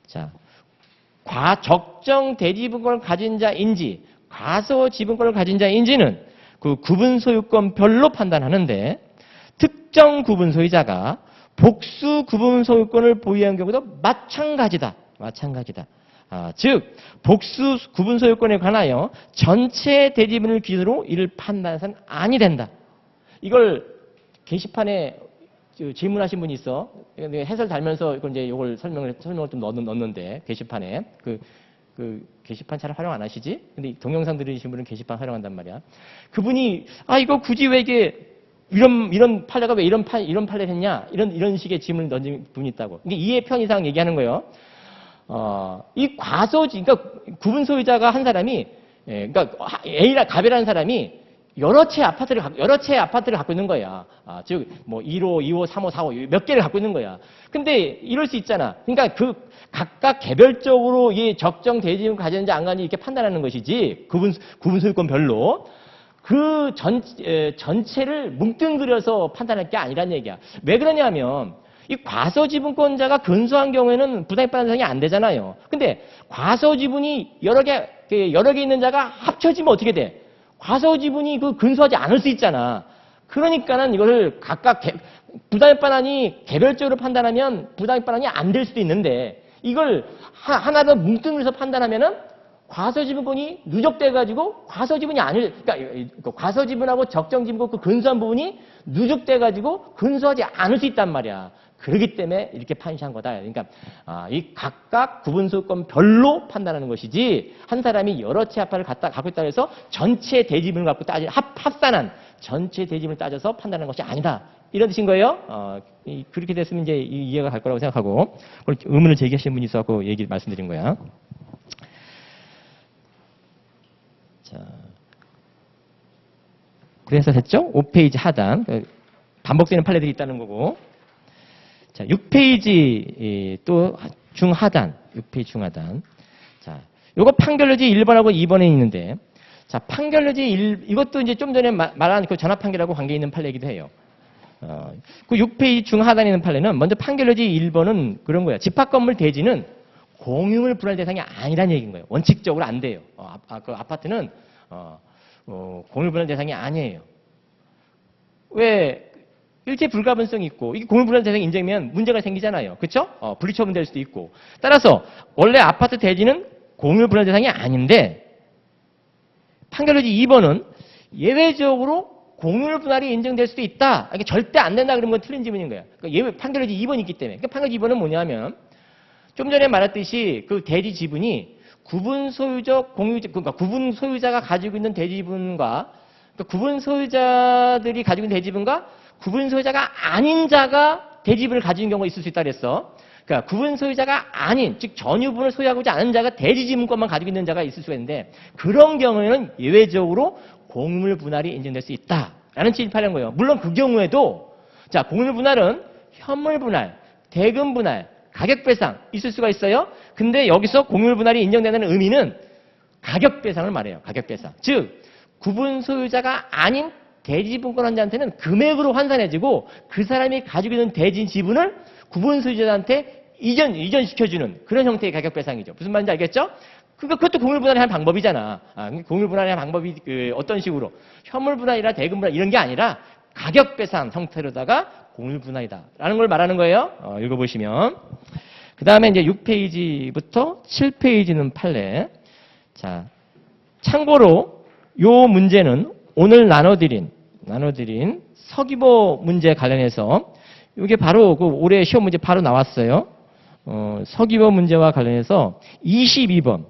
Speaker 1: 자, 적정 대지분권을 가진 자인지 과소 지분권을 가진 자인지는 그 구분 소유권별로 판단하는데 특정 구분 소유자가 복수 구분 소유권을 보유한 경우도 마찬가지다. 즉 복수 구분 소유권에 관하여 전체 대지분을 기준으로 이를 판단해서는 아니 된다. 이걸 게시판에 질문하신 분이 있어. 해설 달면서 이걸 설명을 좀 넣었는데 게시판에 그 게시판 잘 활용 안 하시지? 근데 동영상 들으신 분은 게시판 활용한단 말이야. 그분이 이거 굳이 왜 이게 이런 판례가 왜 이런 판례를 했냐? 이런 식의 질문을 던진 분이 있다고. 이게 이해 편의상 얘기하는 거예요. 이 과소지, 그러니까 구분 소유자가 한 사람이, 그러니까 갑이라는 사람이 여러 채 아파트를 갖고 있는 거야. 즉, 뭐 1호, 2호, 3호, 4호 몇 개를 갖고 있는 거야. 근데 이럴 수 있잖아. 그러니까 그 각각 개별적으로 이 적정 대지분을 가졌는지 안 가졌는지 이렇게 판단하는 것이지. 구분 소유권별로. 그 전체를 뭉뚱그려서 판단할 게 아니란 얘기야. 왜 그러냐면 이 과소지분권자가 근소한 경우에는 부당협반 상이 안 되잖아요. 근데 과소지분이 여러 개 있는 자가 합쳐지면 어떻게 돼? 과소지분이 그 근소하지 않을 수 있잖아. 그러니까는 이거를 각각 부당협반안이 개별적으로 판단하면 부당협반안이 안 될 수도 있는데 이걸 하나 더 뭉뚱그려서 판단하면은 과소지분권이 누적돼가지고 과소지분이 그러니까 과소지분하고 적정지분권 그 근소한 부분이 누적돼가지고 근소하지 않을 수 있단 말이야. 그렇기 때문에 이렇게 판시한 거다. 그러니까 이 각각 구분소유권별로 판단하는 것이지 한 사람이 여러 채 아파트를 갖고 있다 해서 전체 대지분을 갖고 합산한 전체 대지분을 따져서 판단하는 것이 아니다. 이런 뜻인 거예요. 그렇게 됐으면 이제 이해가 갈 거라고 생각하고 의문을 제기하시는 분이 있어서 말씀드린 거야. 자, 그래서 됐죠? 5페이지 하단. 반복되는 판례들이 있다는 거고. 자, 6페이지 또 중하단. 6페이지 중하단. 자, 요거 판결로지 1번하고 2번에 있는데 자, 판결유지 이것도 이제 좀 전에 말한 그 전압 판결하고 관계 있는 판례이기도 해요. 그 6페이지 중하단에 있는 판례는 먼저 판결유지 1번은 그런 거야. 집합건물 대지는 공유물 분할 대상이 아니라는 얘기인 거예요. 원칙적으로 안 돼요. 그 아파트는 공유물 분할 대상이 아니에요. 왜? 일체 불가분성이 있고 이게 공유물 분할 대상이 인정이면 문제가 생기잖아요. 그렇죠? 분리처분될 수도 있고. 따라서 원래 아파트 대지는 공유물 분할 대상이 아닌데 판결유지 2번은 예외적으로 공유물 분할이 인정될 수도 있다. 이게 절대 안 된다 그러면 건 틀린 지문인 거예요. 그러니까 예외 판결유지 2번이 있기 때문에. 그러니까 판결유지 2번은 뭐냐면 좀 전에 말했듯이 그 대지 지분이 구분 소유적 공유자, 그러니까 구분 소유자가 가지고 있는 대지 지분과 그러니까 구분 소유자들이 가지고 있는 대지 지분과 구분 소유자가 아닌 자가 대지 지분을 가지는 경우가 있을 수 있다 그랬어. 그러니까 구분 소유자가 아닌, 즉 전유분을 소유하고자 않은 자가 대지 지분권만 가지고 있는 자가 있을 수가 있는데 그런 경우에는 예외적으로 공유물 분할이 인정될 수 있다라는 취지를 하는 거예요. 물론 그 경우에도 자 공유물 분할은 현물 분할, 대금 분할, 가격 배상 있을 수가 있어요. 근데 여기서 공유물 분할이 인정되는 의미는 가격 배상을 말해요. 가격 배상. 즉 구분 소유자가 아닌 대지 지분권 환자한테는 금액으로 환산해지고 그 사람이 가지고 있는 대지 지분을 구분 소유자한테 이전시켜주는 그런 형태의 가격 배상이죠. 무슨 말인지 알겠죠? 그러니까 그것도 공유물 분할의 한 방법이잖아. 공유물 분할의 한 방법이 어떤 식으로 현물 분할이나 대금 분할 이런 게 아니라 가격 배상 형태로다가 공유물 분할이다라는 걸 말하는 거예요. 읽어보시면 그 다음에 이제 6페이지부터 7페이지는 판례. 자, 참고로 요 문제는 오늘 나눠드린 서기보 문제 관련해서 이게 바로 그 올해 시험 문제 바로 나왔어요. 서기보 문제와 관련해서 22번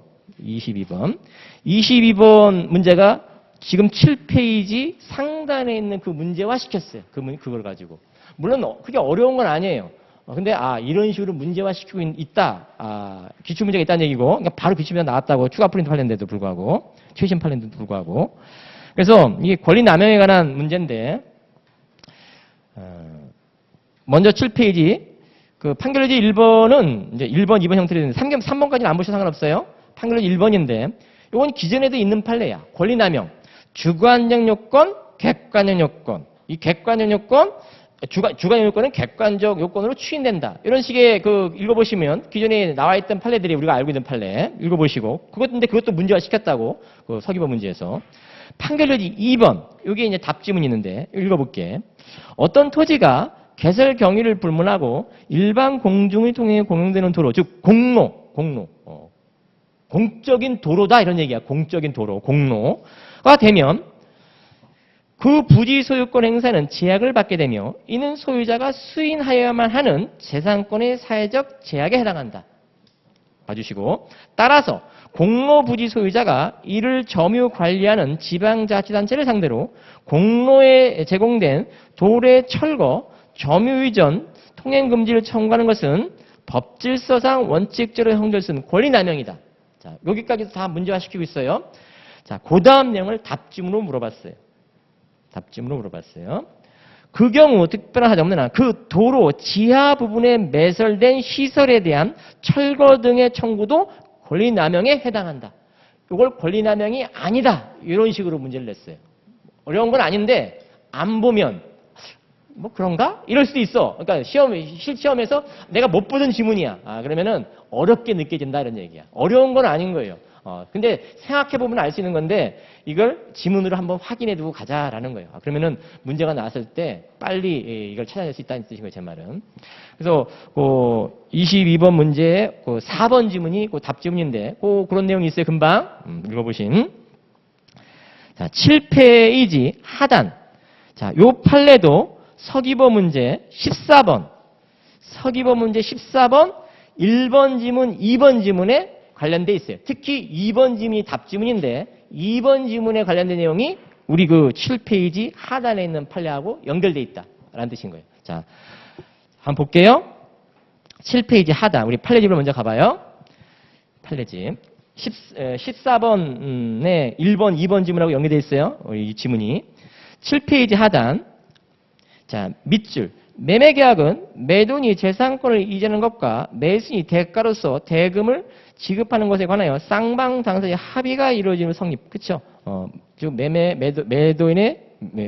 Speaker 1: 문제가 지금 7페이지 상단에 있는 그 문제화 시켰어요. 그걸 가지고. 물론 그게 어려운 건 아니에요. 근데 이런 식으로 문제화 시키고 있다. 기출문제가 있다는 얘기고 그러니까 바로 기출문제가 나왔다고 추가 프린트 판례인데도 불구하고 최신 판례인데도 불구하고 그래서 이게 권리 남용에 관한 문제인데 먼저 7페이지 그 판결유지 1번은 이제 1번, 2번 형태로 되는데 3번까지는 안 보셔도 상관없어요. 판결유지 1번인데 이건 기존에도 있는 판례야. 권리 남용, 주관적 요건, 객관적 요건. 이 객관적 요건 주관 요건은 객관적 요건으로 추인된다. 이런 식의 읽어보시면 기존에 나와 있던 판례들이 우리가 알고 있는 판례 읽어보시고 그것도 문제화 시켰다고 그 서기보 문제에서 판결유지 2번 여기에 이제 답지문이 있는데 읽어볼게. 어떤 토지가 개설 경위를 불문하고 일반 공중을 통해 공용되는 도로 즉 공로 공적인 도로다 이런 얘기야. 공적인 도로 공로가 되면 그 부지 소유권 행사는 제약을 받게 되며 이는 소유자가 수인하여야만 하는 재산권의 사회적 제약에 해당한다. 봐주시고 따라서 공로 부지 소유자가 이를 점유 관리하는 지방자치단체를 상대로 공로에 제공된 도로의 철거, 점유 이전, 통행 금지를 청구하는 것은 법질서상 원칙적으로 형될 수 있는 권리 남용이다. 자, 여기까지도 다 문제화 시키고 있어요. 자, 그 다음 내용을 답지문으로 물어봤어요. 그 경우 특별한 사정 없는 한 그 도로 지하 부분에 매설된 시설에 대한 철거 등의 청구도 권리남용에 해당한다. 이걸 권리남용이 아니다. 이런 식으로 문제를 냈어요. 어려운 건 아닌데 안 보면 뭐 그런가? 이럴 수도 있어. 그러니까 실시험에서 내가 못 보던 지문이야. 그러면은 어렵게 느껴진다 이런 얘기야. 어려운 건 아닌 거예요. 근데 생각해보면 알 수 있는 건데 이걸 지문으로 한번 확인해두고 가자라는 거예요. 그러면은 문제가 나왔을 때 빨리 이걸 찾아낼 수 있다는 뜻인 거예요. 제 말은. 그래서 22번 문제에 4번 지문이 답지문인데 그런 내용이 있어요. 금방 읽어보신. 자, 7페이지 하단. 자, 요 판례도 서기보 문제 14번. 1번 지문, 2번 지문에 관련돼 있어요. 특히 2번 지문이 답지문인데 2번 지문에 관련된 내용이 우리 7페이지 하단에 있는 판례하고 연결돼 있다라는 뜻인 거예요. 자, 한번 볼게요. 7페이지 하단 우리 판례집을 먼저 가봐요. 판례집 14번에 1번, 2번 지문하고 연결돼 있어요. 이 지문이 7페이지 하단 자 밑줄 매매계약은 매도인이 재산권을 이전하는 것과 매수인이 대가로서 대금을 지급하는 것에 관하여 쌍방 당사자의 합의가 이루어지는 성립. 그렇죠? 즉 매도인의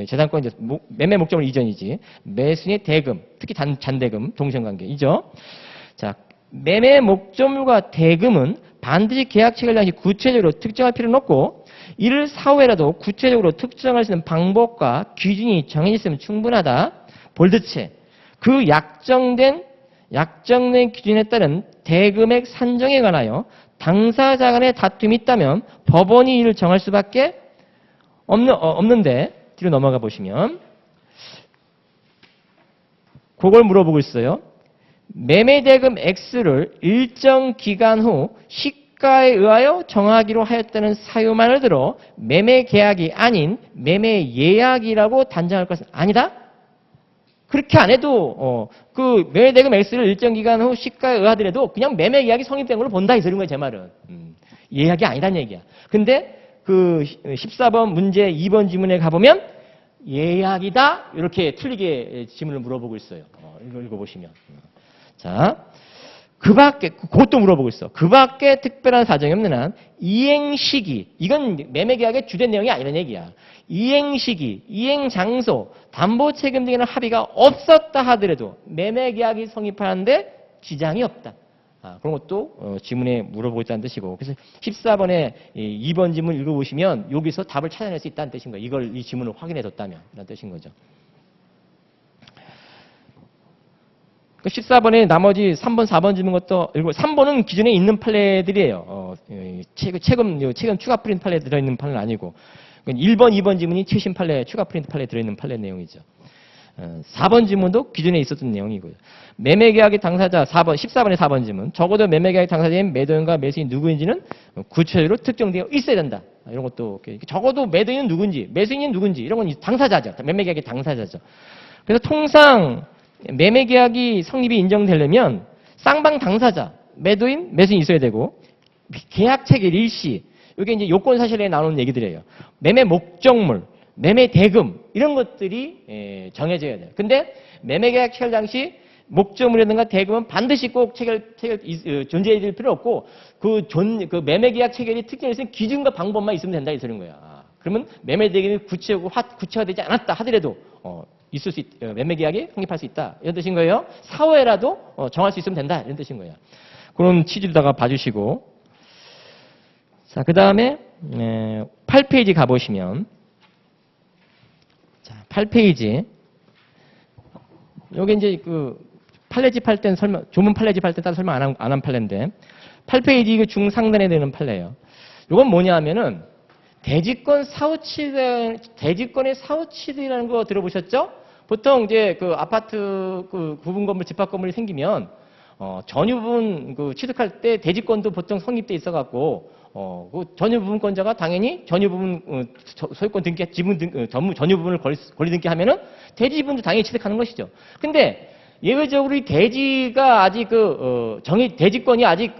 Speaker 1: 재산권 매매 목적물 이전이지. 매수인의 대금, 특히 잔대금, 동생관계이죠. 자, 매매 목적물과 대금은 반드시 계약 체결 당시 구체적으로 특정할 필요는 없고 이를 사후에라도 구체적으로 특정할 수 있는 방법과 기준이 정해졌으면 충분하다. 볼드체. 그 약정된 기준에 따른 대금액 산정에 관하여 당사자 간의 다툼이 있다면 법원이 이를 정할 수밖에 없는데 뒤로 넘어가 보시면 그걸 물어보고 있어요. 매매대금 X를 일정 기간 후 시가에 의하여 정하기로 하였다는 사유만을 들어 매매계약이 아닌 매매예약이라고 단정할 것은 아니다. 그렇게 안 해도 그 매매대금 X를 일정 기간 후 시가에 의하더라도 그냥 매매계약이 성립된 걸로 본다 이 소리인 거예요. 제 말은. 예약이 아니란 얘기야. 근데 그 14번 문제 2번 지문에 가보면 예약이다 이렇게 틀리게 지문을 물어보고 있어요. 이거 읽어보시면. 자, 그 밖에 그것도 물어보고 있어. 그 밖에 특별한 사정이 없는 한 이행 시기, 이건 매매계약의 주된 내용이 아니라는 얘기야. 이행 시기, 이행 장소, 담보 책임 등에는 합의가 없었다 하더라도 매매계약이 성립하는데 지장이 없다. 그런 것도 지문에 물어보고 있다는 뜻이고. 그래서 14번에 2번 지문 읽어보시면 여기서 답을 찾아낼 수 있다는 뜻인 거예요. 이 지문을 확인해뒀다면 이런 뜻인 거죠. 14번에 나머지 3번, 4번 지문 것도 읽고 3번은 기존에 있는 판례들이에요. 최근 추가 프린트 판례 들어있는 판례는 아니고 1번, 2번 지문이 최신 판례, 추가 프린트 판례 들어있는 판례 내용이죠. 4번 지문도 기존에 있었던 내용이고요. 매매계약의 당사자 14번의 4번 지문. 적어도 매매계약의 당사자인 매도인과 매수인 누구인지는 구체적으로 특정되어 있어야 된다. 이런 것도 적어도 매도인은 누군지, 매수인은 누군지 이런 건 당사자죠. 매매계약의 당사자죠. 그래서 통상 매매계약이 성립이 인정되려면 쌍방 당사자, 매도인, 매수인이 있어야 되고 계약 체결 일시, 이게 이제 요건 사실에 나오는 얘기들이에요. 매매 목적물, 매매 대금 이런 것들이 정해져야 돼요. 근데 매매계약 체결 당시 목적물이라든가 대금은 반드시 꼭 존재해야 될 필요 없고 그 매매계약 체결이 특정해서 기준과 방법만 있으면 된다 이 소리인 거야. 그러면 매매 대금이 구체화되지 않았다 하더라도 매매계약이 성립할 수 있다 이런 뜻인 거예요. 사후에라도 정할 수 있으면 된다 이런 뜻인 거예요. 그런 취지로다가 봐주시고, 자, 그 다음에 8페이지 가보시면, 자, 8페이지. 요게 이제 그 판례집 할 땐 조문 판례집 할 때 따로 설명 안 한 판례인데 8페이지 그 중상단에 되는 판례예요. 요건 뭐냐 하면은 대지권의 사후치들이라는 거 들어보셨죠? 보통 이제 그 아파트 그 부분 건물, 집합 건물이 생기면 전유 부분 그 취득할 때 대지권도 보통 성립돼 있어갖고 그 전유 부분권자가 당연히 전유 부분 소유권 등기, 지분 전유 부분을 권리 등기하면은 대지 지분도 당연히 취득하는 것이죠. 근데 예외적으로 이 대지가 아직 대지권이 아직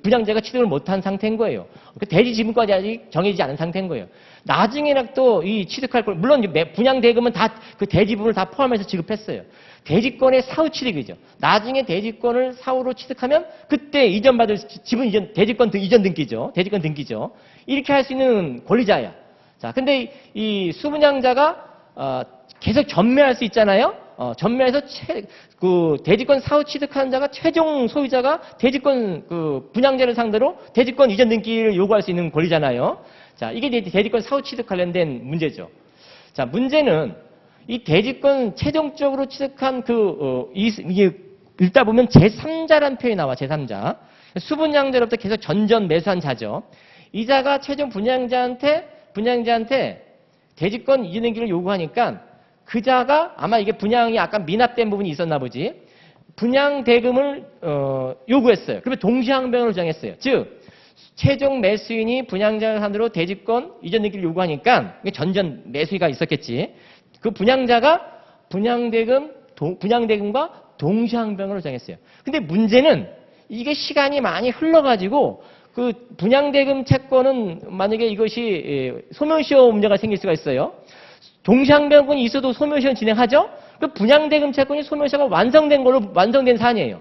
Speaker 1: 분양자가 취득을 못한 상태인 거예요. 그 대지 지분까지 아직 정해지지 않은 상태인 거예요. 나중에는 또 이 취득할 걸, 물론 분양 대금은 다 그 대지 부분을 다 포함해서 지급했어요. 대지권의 사후 취득이죠. 나중에 대지권을 사후로 취득하면 그때 이전받을 지분 이전, 대지권 이전 등기죠. 대지권 등기죠. 이렇게 할 수 있는 권리자야. 자, 근데 이 수분양자가 계속 전매할 수 있잖아요. 전매해서 그 대지권 사후 취득하는 자가 최종 소유자가 대지권 분양자를 상대로 대지권 이전 등기를 요구할 수 있는 권리잖아요. 자, 이게 대지권 사후 취득 관련된 문제죠. 자, 문제는 이 대지권 최종적으로 취득한 이게 읽다 보면 제3자라는 표현이 나와. 제3자. 수분양자로부터 계속 전전 매수한 자죠. 이 자가 최종 분양자한테 대지권 이전 등기를 요구하니까 그 자가 아마 이게 분양이 약간 미납된 부분이 있었나 보지. 분양 대금을 요구했어요. 그러면 동시항변을 정했어요. 즉 최종 매수인이 분양자를 상대로 대지권 이전 등기를 요구하니까 전전 매수가 있었겠지. 그 분양자가 분양대금과 동시항변으로 정했어요. 근데 문제는 이게 시간이 많이 흘러가지고 그 분양대금 채권은 만약에 이것이 소멸시효 문제가 생길 수가 있어요. 동시항변권이 있어도 소멸시효는 진행하죠? 그 분양대금 채권이 소멸시효가 완성된 사안이에요.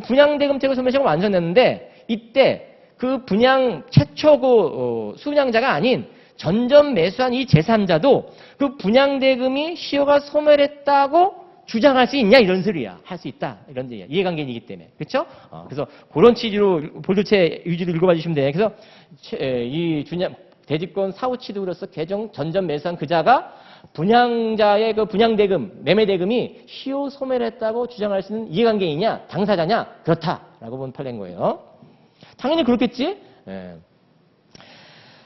Speaker 1: 분양대금 채권 소멸시효가 완성됐는데 이때 그 분양 최초 수분양자가 아닌 전전 매수한 이 제3자도 그 분양대금이 시효가 소멸했다고 주장할 수 있냐 이런 소리야. 할 수 있다 이런 얘기야. 이해관계이기 때문에. 그렇죠? 그래서 그런 취지로 볼드체 위주로 읽어봐 주시면 돼. 그래서 이 대지권 사후 취득으로서 개정 전전 매수한 그자가 분양자의 그 분양대금, 매매대금이 시효 소멸했다고 주장할 수 있는 이해관계이냐, 당사자냐, 그렇다라고 본 판례인 거예요. 당연히 그렇겠지? 예.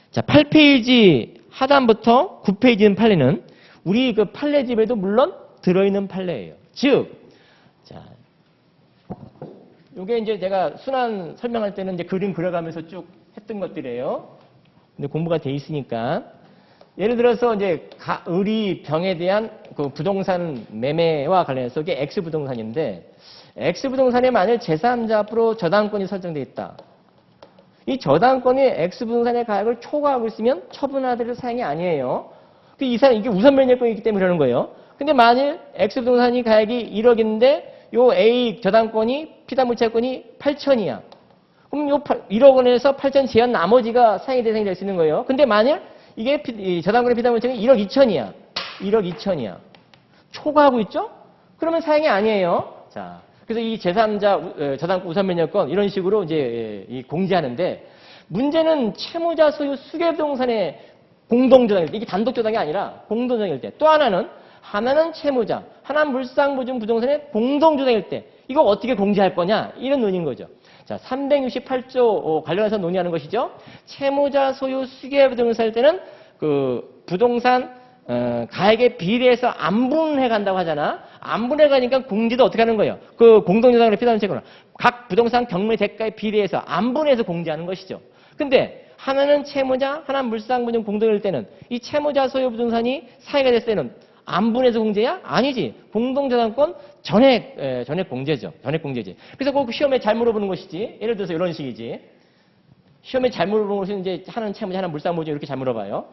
Speaker 1: 자, 8페이지 하단부터 9페이지는 판례는 우리 그 판례집에도 물론 들어있는 판례예요. 즉, 자, 요게 이제 제가 순환 설명할 때는 이제 그림 그려가면서 쭉 했던 것들이에요. 근데 공부가 돼 있으니까. 예를 들어서 이제 의리 병에 대한 그 부동산 매매와 관련해서 이게 X부동산인데 X부동산에 만일 제3자 앞으로 저당권이 설정되어 있다. 이 저당권이 X부동산의 가액을 초과하고 있으면 처분하더라도 사용이 아니에요. 이게 우선 면제권이기 때문에 그러는 거예요. 근데 만일 X부동산이 가액이 1억인데 요 A 저당권이 피담물채권이 8천이야. 그럼 요 1억 원에서 8천 제한 나머지가 사용의 대상이 될 수 있는 거예요. 근데 만일 이게 저당권의 피담물채권이 1억 2천이야. 1억 2천이야. 초과하고 있죠? 그러면 사용이 아니에요. 자, 그래서 이 제3자 저당권 우선 면제권 이런 식으로 이제 공제하는데 문제는 채무자 소유 수개부동산의 공동저당일 때 이게 단독저당이 아니라 공동저당일 때 또 하나는 채무자, 하나는 물상보증 부동산의 공동저당일 때 이거 어떻게 공제할 거냐 이런 논의인 거죠. 자, 368조 관련해서 논의하는 것이죠. 채무자 소유 수개부동산일 때는 그 부동산 가액에 비례해서 안분해 간다고 하잖아. 안분해 가니까 공제도 어떻게 하는 거예요? 그 공동저당을 피담은 채권을 각 부동산 경매 대가에 비례해서 안분해서 공제하는 것이죠. 근데 하나는 채무자, 하나는 물상보증 공동일 때는 이 채무자 소유 부동산이 사유가 됐을 때는 안분해서 공제야? 아니지. 공동저당권 전액 공제죠. 전액 공제지. 그래서 그 시험에 잘 물어보는 것이지. 예를 들어서 이런 식이지. 시험에 잘 물어보는 것은 이제 하나는 채무자, 하나는 물상보증 이렇게 잘 물어봐요.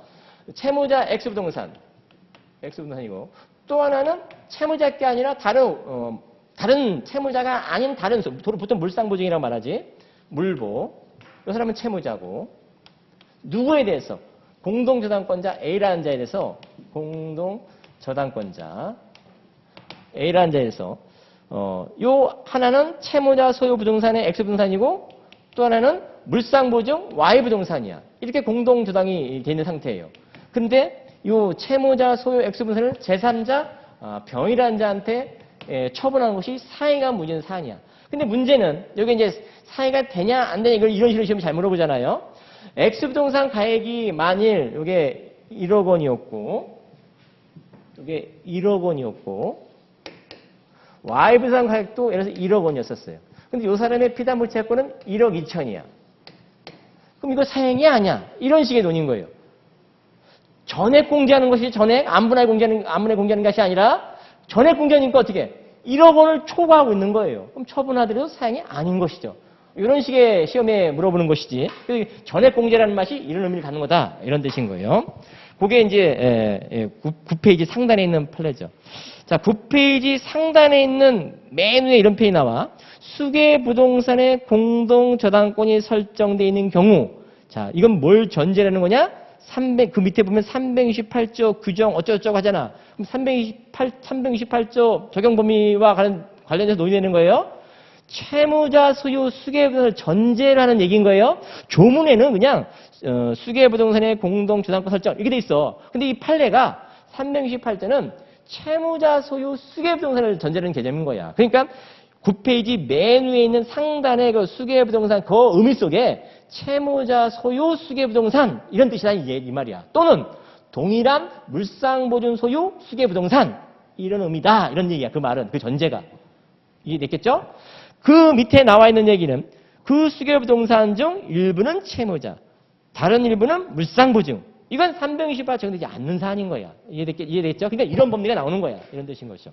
Speaker 1: 채무자 X부동산이고 또 하나는 채무자 게 아니라 다른 채무자가 아닌 다른 보통 물상보증이라고 말하지. 물보. 이 사람은 채무자고 누구에 대해서? 공동저당권자 A라는 자에 대해서 공동저당권자 A라는 자에 대해서 요 하나는 채무자 소유 부동산의 X부동산이고 또 하나는 물상보증 Y부동산이야. 이렇게 공동저당이 되는 상태예요. 근데 요 채무자 소유 X부동산을 제3자 병이라는 자한테 처분하는 것이 사이가 무진 사안이야. 근데 문제는 여기 이제 사이가 되냐 안 되냐 이걸 이런 식으로 시험에 잘 물어보잖아요. X부동산 가액이 만일 이게 1억 원이었고 이게 1억 원이었고 Y부동산 가액도 예를 들어서 1억 원이었었어요. 근데 이 사람의 피담물채권은 1억 2천이야. 그럼 이거 사행이 아니야. 이런 식의 논의인 거예요. 전액 공제하는 것이 안분해 공제하는 것이 아니라 전액 공제하니까 어떻게 1억 원을 초과하고 있는 거예요. 그럼 처분하더라도 사행이 아닌 것이죠. 이런 식의 시험에 물어보는 것이지. 전액 공제라는 맛이 이런 의미를 갖는 거다. 이런 뜻인 거예요. 그게 이제 9페이지 상단에 있는 판례죠. 자, 9페이지 상단에 있는 맨 위에 이런 표현이 나와. 수개부동산의 공동저당권이 설정되어 있는 경우. 자, 이건 뭘 전제라는 거냐? 그 밑에 보면 328조 규정 어쩌고저쩌고 하잖아. 그럼 328조 적용 범위와 관련해서 논의되는 거예요. 채무자 소유 수개부동산을 전제를 하는 얘기인 거예요. 조문에는 그냥 수개부동산의 공동저당권 설정 이렇게 돼 있어. 근데 이 판례가 328조는 채무자 소유 수개부동산을 전제하는 개념인 거야. 그러니까 9페이지 맨 위에 있는 상단의 그 수개부동산 그 의미 속에 채무자 소유 수개부동산 이런 뜻이다 이 말이야. 또는 동일한 물상보증 소유 수개부동산 이런 의미다 이런 얘기야. 그 말은 그 전제가 이해됐겠죠? 그 밑에 나와 있는 얘기는 그 수개부동산 중 일부는 채무자, 다른 일부는 물상보증. 이건 328 적용되지 않는 사안인 거야. 이해됐죠? 그러니까 이런 법리가 나오는 거야. 이런 뜻인 것이죠.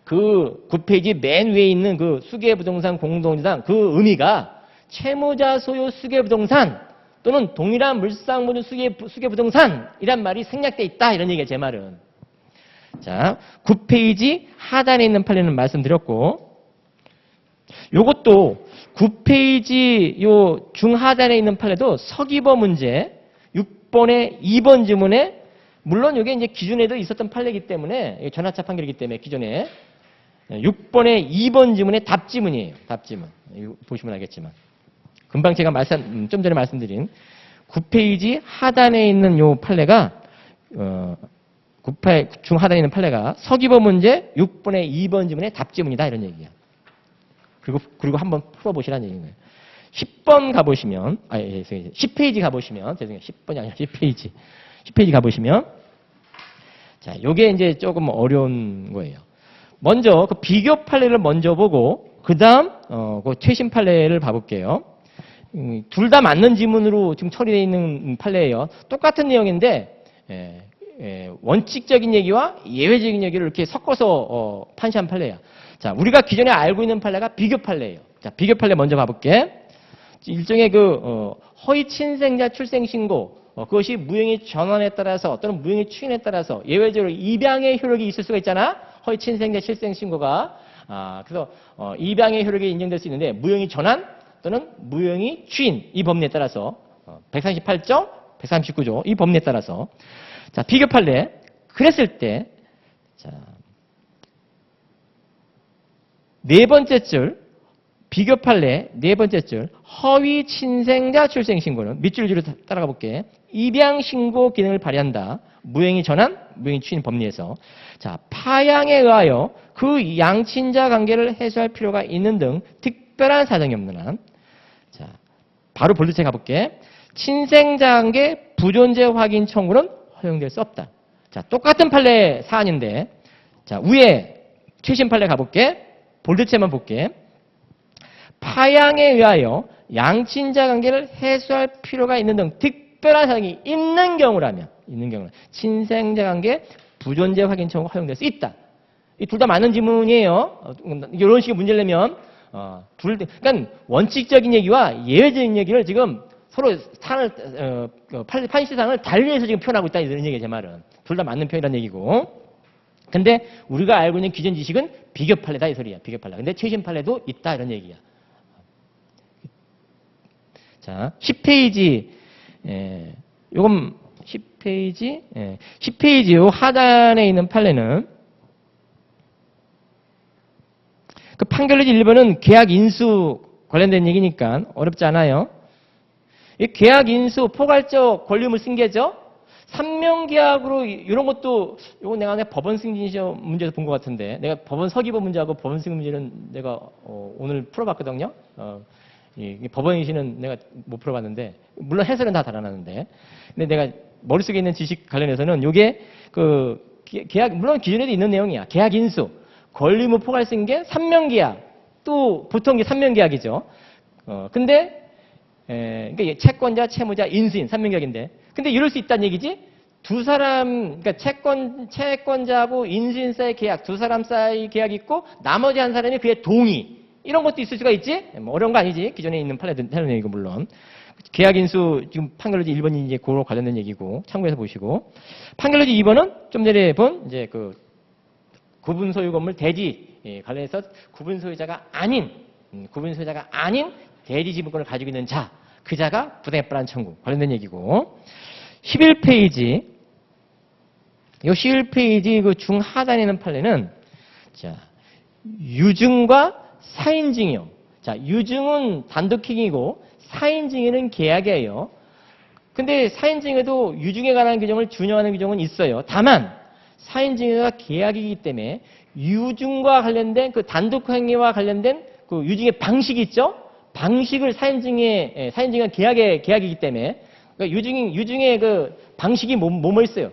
Speaker 1: 그 9페이지 맨 위에 있는 그 수개부동산 공동저당 그 의미가 채무자 소유 수개부동산 또는 동일한 물상보증 수개부동산 이란 말이 생략돼 있다. 이런 얘기야 제 말은. 자, 9페이지 하단에 있는 판례는 말씀드렸고, 요것도 9페이지 요 중하단에 있는 판례도 서기버 문제 6번의 2번 지문에, 물론 이게 이제 기존에도 있었던 판례이기 때문에, 전하차 판결이기 때문에 기존에 6번의 2번 지문의 답지문이에요. 답지문. 이거 보시면 알겠지만. 금방 제가 좀 전에 말씀드린 9페이지 하단에 있는 요 판례가, 중하단에 있는 판례가 서기버 문제 6번의 2번 지문의 답지문이다. 이런 얘기야. 그리고 한번 풀어보시라는 얘기인 거예요. 10번 가보시면, 10페이지 가보시면, 죄송해요. 10번이 아니라 10페이지. 10페이지 가보시면, 자, 요게 이제 조금 어려운 거예요. 먼저 그 비교 판례를 먼저 보고, 그 다음, 그 최신 판례를 봐볼게요. 둘 다 맞는 지문으로 지금 처리되어 있는 판례예요. 똑같은 내용인데, 원칙적인 얘기와 예외적인 얘기를 이렇게 섞어서 판시한 판례야. 자, 우리가 기존에 알고 있는 판례가 비교 판례예요. 자, 비교 판례 먼저 봐볼게. 일종의 허위 친생자 출생 신고, 그것이 무행의 전환에 따라서 또는 무행의 추인에 따라서 예외적으로 입양의 효력이 있을 수가 있잖아. 허위 친생자 출생 신고가. 그래서 입양의 효력이 인정될 수 있는데 무행의 전환 또는 무행의 추인, 이 법리에 따라서 138조, 139조 이 법리에 따라서, 자, 비교 판례. 그랬을 때, 자, 네 번째 줄, 비교 판례 네 번째 줄, 허위 친생자 출생 신고는 밑줄로 따라가 볼게. 입양 신고 기능을 발휘한다. 무행의 전환, 무행의 추인 법리에서. 자, 파양에 의하여 그 양친자 관계를 해소할 필요가 있는 등 특별한 사정이 없는 한. 자, 바로 볼드체 가볼게. 친생자 관계 부존재 확인 청구는 허용될 수 없다. 자, 똑같은 판례 사안인데, 자, 위에 최신 판례 가볼게. 볼드체만 볼게. 파양에 의하여 양친자 관계를 해소할 필요가 있는 등 특별한 사정이 있는 경우라면, 친생자 관계 부존재 확인 청구가 허용될 수 있다. 이 둘 다 맞는 지문이에요. 이런 식의 문제를 내면, 그러니까 원칙적인 얘기와 예외적인 얘기를 지금 서로 판시상을 달리해서 지금 표현하고 있다. 이런 얘기예요, 제 말은. 둘 다 맞는 표현이라는 얘기고. 근데 우리가 알고 있는 기존 지식은 비교 판례다, 이 소리야. 비교 판례. 근데 최신 판례도 있다, 이런 얘기야. 자, 10페이지, 요건 10페이지, 10페이지 요 하단에 있는 판례는, 그 판결문지 1번은 계약 인수 관련된 얘기니까 어렵지 않아요. 이 계약 인수 포괄적 권리의무 승계죠. 3명계약으로 이런 것도, 이거 내가 법원 승진 시험 문제에서 본 것 같은데, 내가 법원 서기법 문제하고 법원 승진 문제는 내가 오늘 풀어봤거든요. 이 법원이시는 내가 못 풀어봤는데, 물론 해설은 다 달아놨는데, 근데 내가 머릿속에 있는 지식 관련해서는 이게 계약, 물론 기존에도 있는 내용이야. 계약 인수, 권리의무 포괄 승계, 3명계약, 또 보통 이게 3명계약이죠. 근데 그러니까 채권자, 채무자, 인수인 3명계약인데, 근데 이럴 수 있다는 얘기지. 두 사람, 그러니까 채권자하고 인수인 사이 계약, 두 사람 사이 계약이 있고 나머지 한 사람이 그의 동의, 이런 것도 있을 수가 있지. 뭐 어려운 거 아니지. 기존에 있는 판례는 얘기고, 물론 계약 인수 지금 판결로지 1번이 이제 그거로 관련된 얘기고 참고해서 보시고, 판결로지 2번은 좀 전에 본 이제 구분 소유 건물 대지 관련해서 구분 소유자가 아닌 대지 지분권을 가지고 있는 자, 그 자가 부당액반환 청구 관련된 얘기고, 11페이지, 이 11페이지 그 중하단에 있는 판례는, 자, 유증과 사인증이요. 자, 유증은 단독행위고 사인증에는 계약이에요. 근데 사인증에도 유증에 관한 규정을 준용하는 규정은 있어요. 다만 사인증에가 계약이기 때문에 유증과 관련된 그 단독행위와 관련된 그 유증의 방식이 있죠. 방식을 사인증의 계약이기 때문에, 그러니까 유증의 그 방식이 뭐뭐 있어요.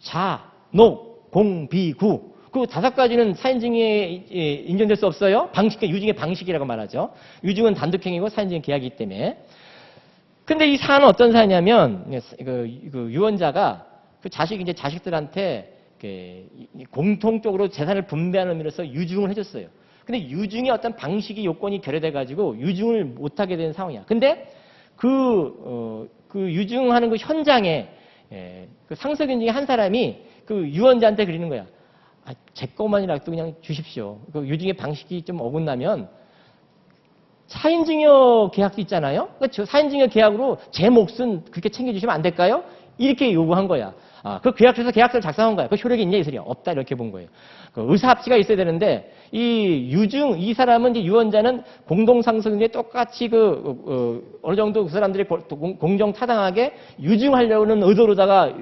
Speaker 1: 자, 녹, 공, 비, 구. 그 5가지는 사인증에 인정될 수 없어요. 유증의 방식이라고 말하죠. 유증은 단독행위고 사인증은 계약이기 때문에. 근데 이 사안은 어떤 사안이냐면, 그 유언자가 그 자식들한테 공통적으로 재산을 분배하는 의미로서 유증을 해줬어요. 근데 유증의 어떤 방식이 요건이 결여돼가지고 유증을 못하게 된 상황이야. 근데 그 유증하는 그 현장에 그 상속인 중에 한 사람이 그 유언자한테 그리는 거야. 제 것만이라도 그냥 주십시오. 그 유증의 방식이 좀 어긋나면 사인증여 계약도 있잖아요. 그러니까 사인증여 계약으로 제 몫은 그렇게 챙겨주시면 안 될까요? 이렇게 요구한 거야. 그 계약서에서 계약서를 작성한 거야. 그 효력이 있냐 이 소리야. 없다 이렇게 본 거예요. 그 의사합치가 있어야 되는데 이 사람은 이제 유언자는 공동상속인데 똑같이 어느 정도 그 사람들이 공정 타당하게 유증하려는 의도로다가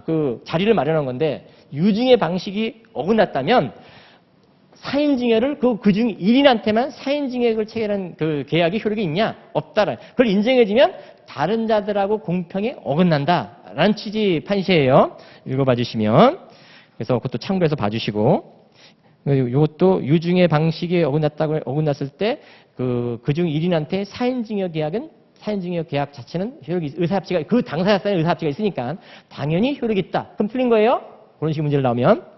Speaker 1: 그 자리를 마련한 건데 유증의 방식이 어긋났다면 사인증여를 그중 1인한테만 사인증여를 체결한 그 계약이 효력이 있냐? 없다라. 그걸 인정해주면 다른 자들하고 공평에 어긋난다라는 취지 판시예요. 읽어봐 주시면. 그래서 그것도 참고해서 봐주시고. 이것도 유증의 방식이 어긋났을 때 그중 1인한테 사인증여 계약 자체는 효력이 의사합치가 그 당사자의 의사합치가 있으니까 당연히 효력이 있다. 그럼 틀린 거예요? 그런 식의 문제를 나오면.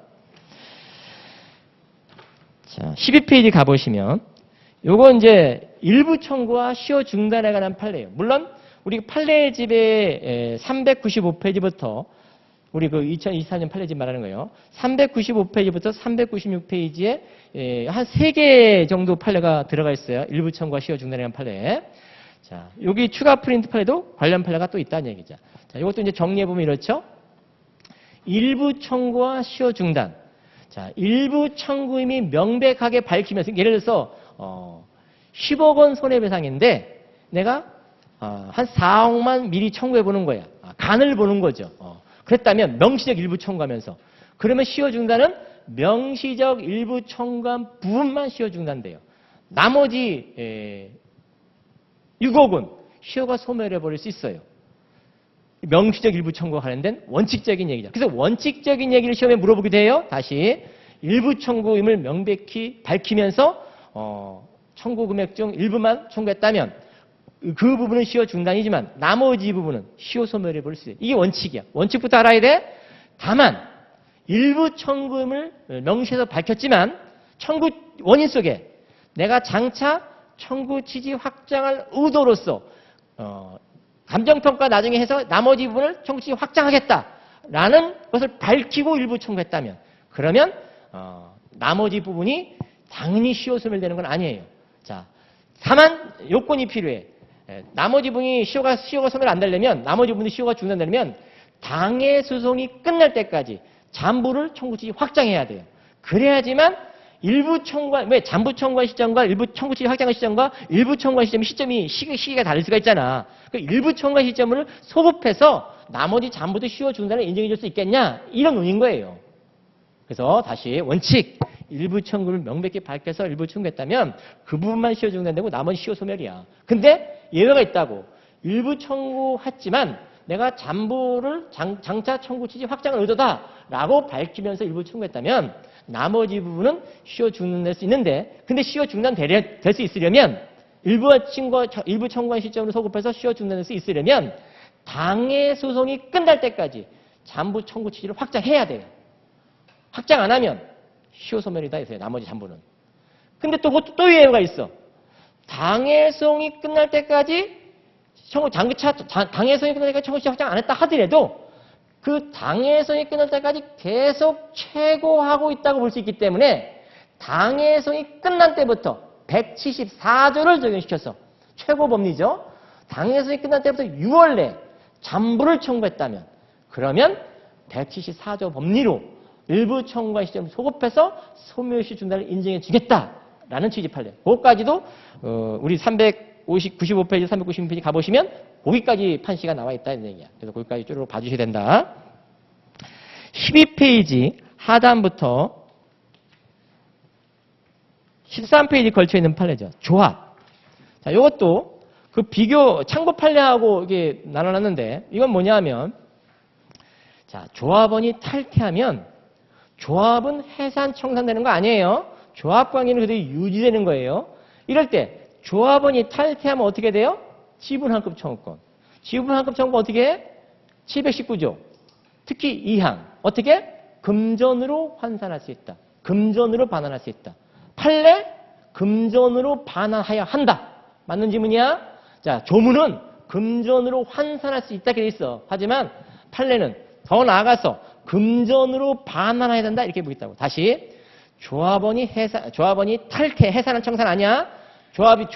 Speaker 1: 자, 12페이지 가보시면 요거 이제 일부 청구와 시효 중단에 관한 판례예요. 물론 우리 판례집의 395페이지부터 우리 그 2024년 판례집 말하는 거예요. 395페이지부터 396페이지에 한 3개 정도 판례가 들어가 있어요. 일부 청구와 시효 중단에 관한 판례. 자, 여기 추가 프린트 판례도 관련 판례가 또 있다는 얘기죠. 자, 이것도 이제 정리해보면 이렇죠. 일부 청구와 시효 중단. 자, 일부 청구임이 명백하게 밝히면서, 예를 들어서, 10억 원 손해배상인데, 내가, 한 4억만 미리 청구해보는 거야. 간을 보는 거죠. 그랬다면, 명시적 일부 청구하면서. 그러면 시효 중단은 명시적 일부 청구한 부분만 시효 중단돼요. 나머지, 6억은 시효가 소멸해버릴 수 있어요. 명시적 일부 청구가 관련된 원칙적인 얘기죠. 그래서 원칙적인 얘기를 시험에 물어보기도 해요. 다시 일부 청구임을 명백히 밝히면서 청구 금액 중 일부만 청구했다면 그 부분은 시효 중단이지만 나머지 부분은 시효 소멸해 버릴 수 있어요. 이게 원칙이야. 원칙부터 알아야 돼. 다만 일부 청구임을 명시해서 밝혔지만 청구 원인 속에 내가 장차 청구 취지 확장할 의도로서 감정평가 나중에 해서 나머지 부분을 청구 취지 확장하겠다라는 것을 밝히고 일부 청구했다면 그러면 나머지 부분이 당연히 시효 소멸되는 건 아니에요. 자, 다만 요건이 필요해. 나머지 부분이 시효가 소멸 안 되려면 나머지 부분이 시효가 중단되려면 당해 소송이 끝날 때까지 잠부를 청구 취지 확장해야 돼요. 그래야지만 일부 청구한 왜 잠부 청구한 시점과 일부 청구 취지 확장한 시점과 일부 청구한 시기가 다를 수가 있잖아. 그 일부 청구한 시점을 소급해서 나머지 잠부도 시효 중단을 인정해 줄 수 있겠냐 이런 논의인 거예요. 그래서 다시 원칙 일부 청구를 명백히 밝혀서 일부 청구했다면 그 부분만 시효 중단되고 나머지 시효 소멸이야. 근데 예외가 있다고. 일부 청구했지만 내가 잠부를 장차 청구 취지 확장을 의도다라고 밝히면서 일부 청구했다면 나머지 부분은 시효 중단될 수 있는데 근데 시효 중단될 수 있으려면 일부 청구한 시점으로 소급해서 시효 중단될 수 있으려면 당해 소송이 끝날 때까지 잠부 청구 취지를 확장해야 돼요. 확장 안 하면 시효 소멸이다 해서요. 나머지 잠부는. 근데 또 예외가 있어. 당해송이 끝날 때까지 당해송이 끝날 때까지 청구 취지 확장 안 했다 하더라도 그 당해송이 끝날 때까지 계속 최고하고 있다고 볼 수 있기 때문에 당해송이 끝난 때부터 174조를 적용시켜서 최고법리죠. 당해송이 끝날 때부터 6월 내 잠부를 청구했다면 그러면 174조 법리로 일부 청구한 시점을 소급해서 소멸시 중단을 인정해 주겠다라는 취지 판례. 그것까지도 우리 95페이지, 396페이지 가보시면 거기까지 판시가 나와 있다는 얘기야. 그래서 거기까지 쭉 봐주셔야 된다. 12페이지 하단부터 13페이지 걸쳐있는 판례죠. 조합. 자, 이것도 그 비교, 참고 판례하고 이게 나눠놨는데 이건 뭐냐 하면 자, 조합원이 탈퇴하면 조합은 해산 청산되는 거 아니에요. 조합 관계는 그대로 유지되는 거예요. 이럴 때 조합원이 탈퇴하면 어떻게 돼요? 지분환급 청구권. 지분환급 청구권 어떻게 해? 719조. 특히 2항. 어떻게? 금전으로 환산할 수 있다. 금전으로 반환할 수 있다. 판례? 금전으로 반환해야 한다. 맞는 지문이야? 자, 조문은 금전으로 환산할 수 있다. 이렇게 돼 있어. 하지만 판례는 더 나아가서 금전으로 반환해야 된다. 이렇게 보겠다고. 다시. 조합원이 탈퇴, 해산한 청산 아니야?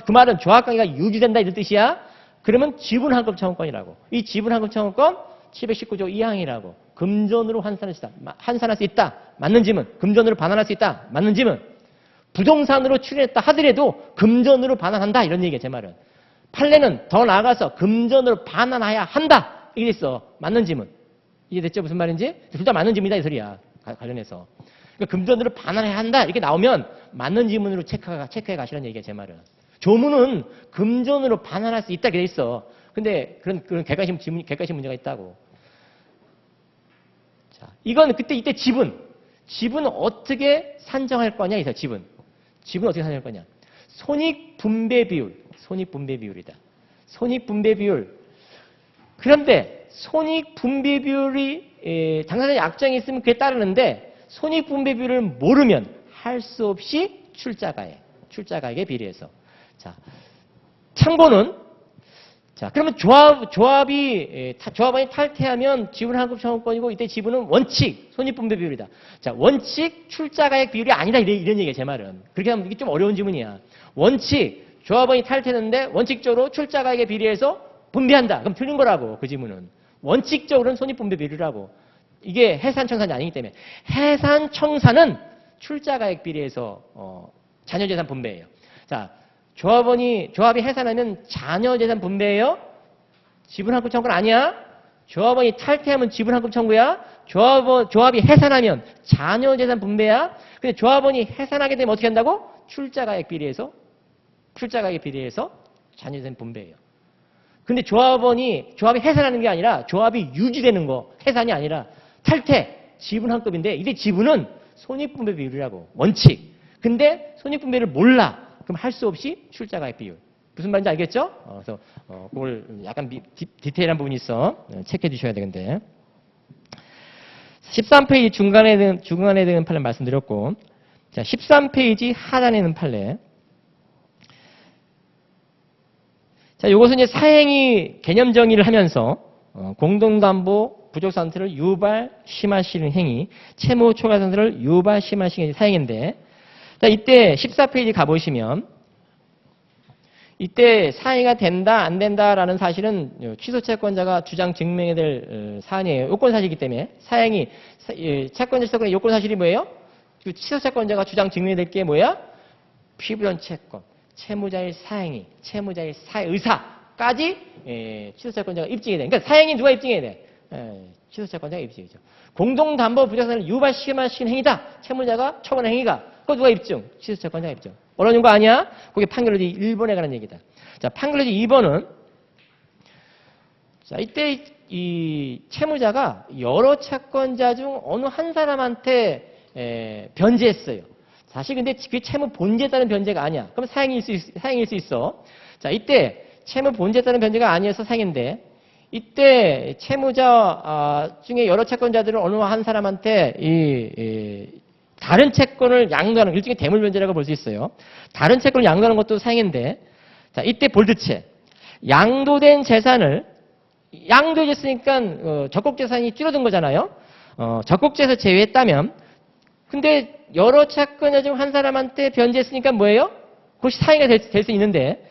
Speaker 1: 그 말은 조합관계가 유지된다 이런 뜻이야? 그러면 지분환급 청구권이라고. 이 지분환급 청구권 719조 2항이라고. 금전으로 환산할 수 있다. 맞는 지문. 금전으로 반환할 수 있다. 맞는 지문. 부동산으로 출연했다 하더라도 금전으로 반환한다. 이런 얘기야, 제 말은. 판례는 더 나아가서 금전으로 반환해야 한다. 이게 있어. 맞는 지문. 이해됐죠? 무슨 말인지? 둘 다 맞는 지문이다 이 소리야. 관련해서. 그러니까 금전으로 반환해야 한다. 이렇게 나오면 맞는 지문으로 체크해 가시라는 얘기야, 제 말은. 조문은 금전으로 반환할 수 있다. 이렇게 돼 있어. 근데 그런 객관식 문제가 있다고. 자, 이건 이때 지분. 지분은 어떻게 산정할 거냐, 이서 지분. 지분 어떻게 산정할 거냐. 손익분배 비율이다. 손익분배 비율. 그런데 손익분배 비율이 당사자의 약정이 있으면 그게 따르는데 손익분배 비율을 모르면 할 수 없이 출자가액에 비례해서. 자, 참고는 자, 그러면 조합원이 탈퇴하면 지분환급 청구권이고 이때 지분은 원칙 손익분배 비율이다. 자, 원칙 출자가액 비율이 아니다 이런 얘기야, 제 말은. 그렇게 하면 이게 좀 어려운 지문이야. 원칙 조합원이 탈퇴했는데 원칙적으로 출자가액에 비례해서 분배한다. 그럼 틀린 거라고, 그 지문은. 원칙적으로는 손익분배 비율이라고. 이게 해산청산이 아니기 때문에. 해산청산은 출자가액 비례해서 자녀재산 분배예요. 자, 조합이 해산하면 자녀재산 분배예요? 지분환급 청구는 아니야? 조합원이 탈퇴하면 지분환급 청구야? 조합이 해산하면 자녀재산 분배야? 근데 조합원이 해산하게 되면 어떻게 한다고? 출자가액 비례해서 자녀재산 분배예요. 근데 조합이 해산하는 게 아니라 조합이 유지되는 거, 해산이 아니라 탈퇴, 지분환급인데 이때 지분은 손익분배 비율이라고, 원칙. 근데 손익분배를 몰라. 그럼 할 수 없이 출자가액 비율. 무슨 말인지 알겠죠? 그래서 그걸 약간 디테일한 부분이 있어. 체크해 주셔야 되는데. 13페이지 중간에 드는 판례 말씀드렸고, 자, 13페이지 하단에 있는 판례. 자, 요것은 이제 사행위 개념 정의를 하면서 공동담보 부족상태를 유발 심화시키는 행위, 채무 초과 상태를 유발 심화시키는 사행인데, 자, 이때 14페이지 가보시면 이때 사행위가 된다 안 된다라는 사실은 취소채권자가 주장 증명해야 될 사안이에요. 요건사실이기 때문에 사행위 채권자 취소권의 요건사실이 뭐예요? 취소채권자가 주장 증명해야 될 게 뭐야? 피부연 채권, 채무자의 사행위, 채무자의 의사까지 취소채권자가 입증해야 돼. 그러니까 사행위 누가 입증해야 돼? 취소채권자가 입증이죠. 공동담보 부족상태를 유발 심화시키는 행위다. 채무자가 처분한 행위가. 그거 누가 입증? 취소채권자가 입증. 어려운 거 아니야? 그게 판결로지 1번에 관한 얘기다. 자, 판결로지 2번은 자, 이때 이 채무자가 여러 채권자 중 어느 한 사람한테 변제했어요. 사실 근데 그게 채무 본제에 따른 변제가 아니야. 그럼 사행일 수 있어. 자, 이때 채무 본제에 따른 변제가 아니어서 사행인데 이때 채무자 중에 여러 채권자들은 어느 한 사람한테 다른 채권을 양도하는 일종의 대물 변제라고 볼 수 있어요. 다른 채권을 양도하는 것도 사행인데, 자, 이때 볼드체 양도된 재산을 양도해줬으니까 적국 재산이 줄어든 거잖아요. 적국 재산 제외했다면, 근데 여러 채권자 중 한 사람한테 변제했으니까 뭐예요? 그것이 사행이 될 수 있는데,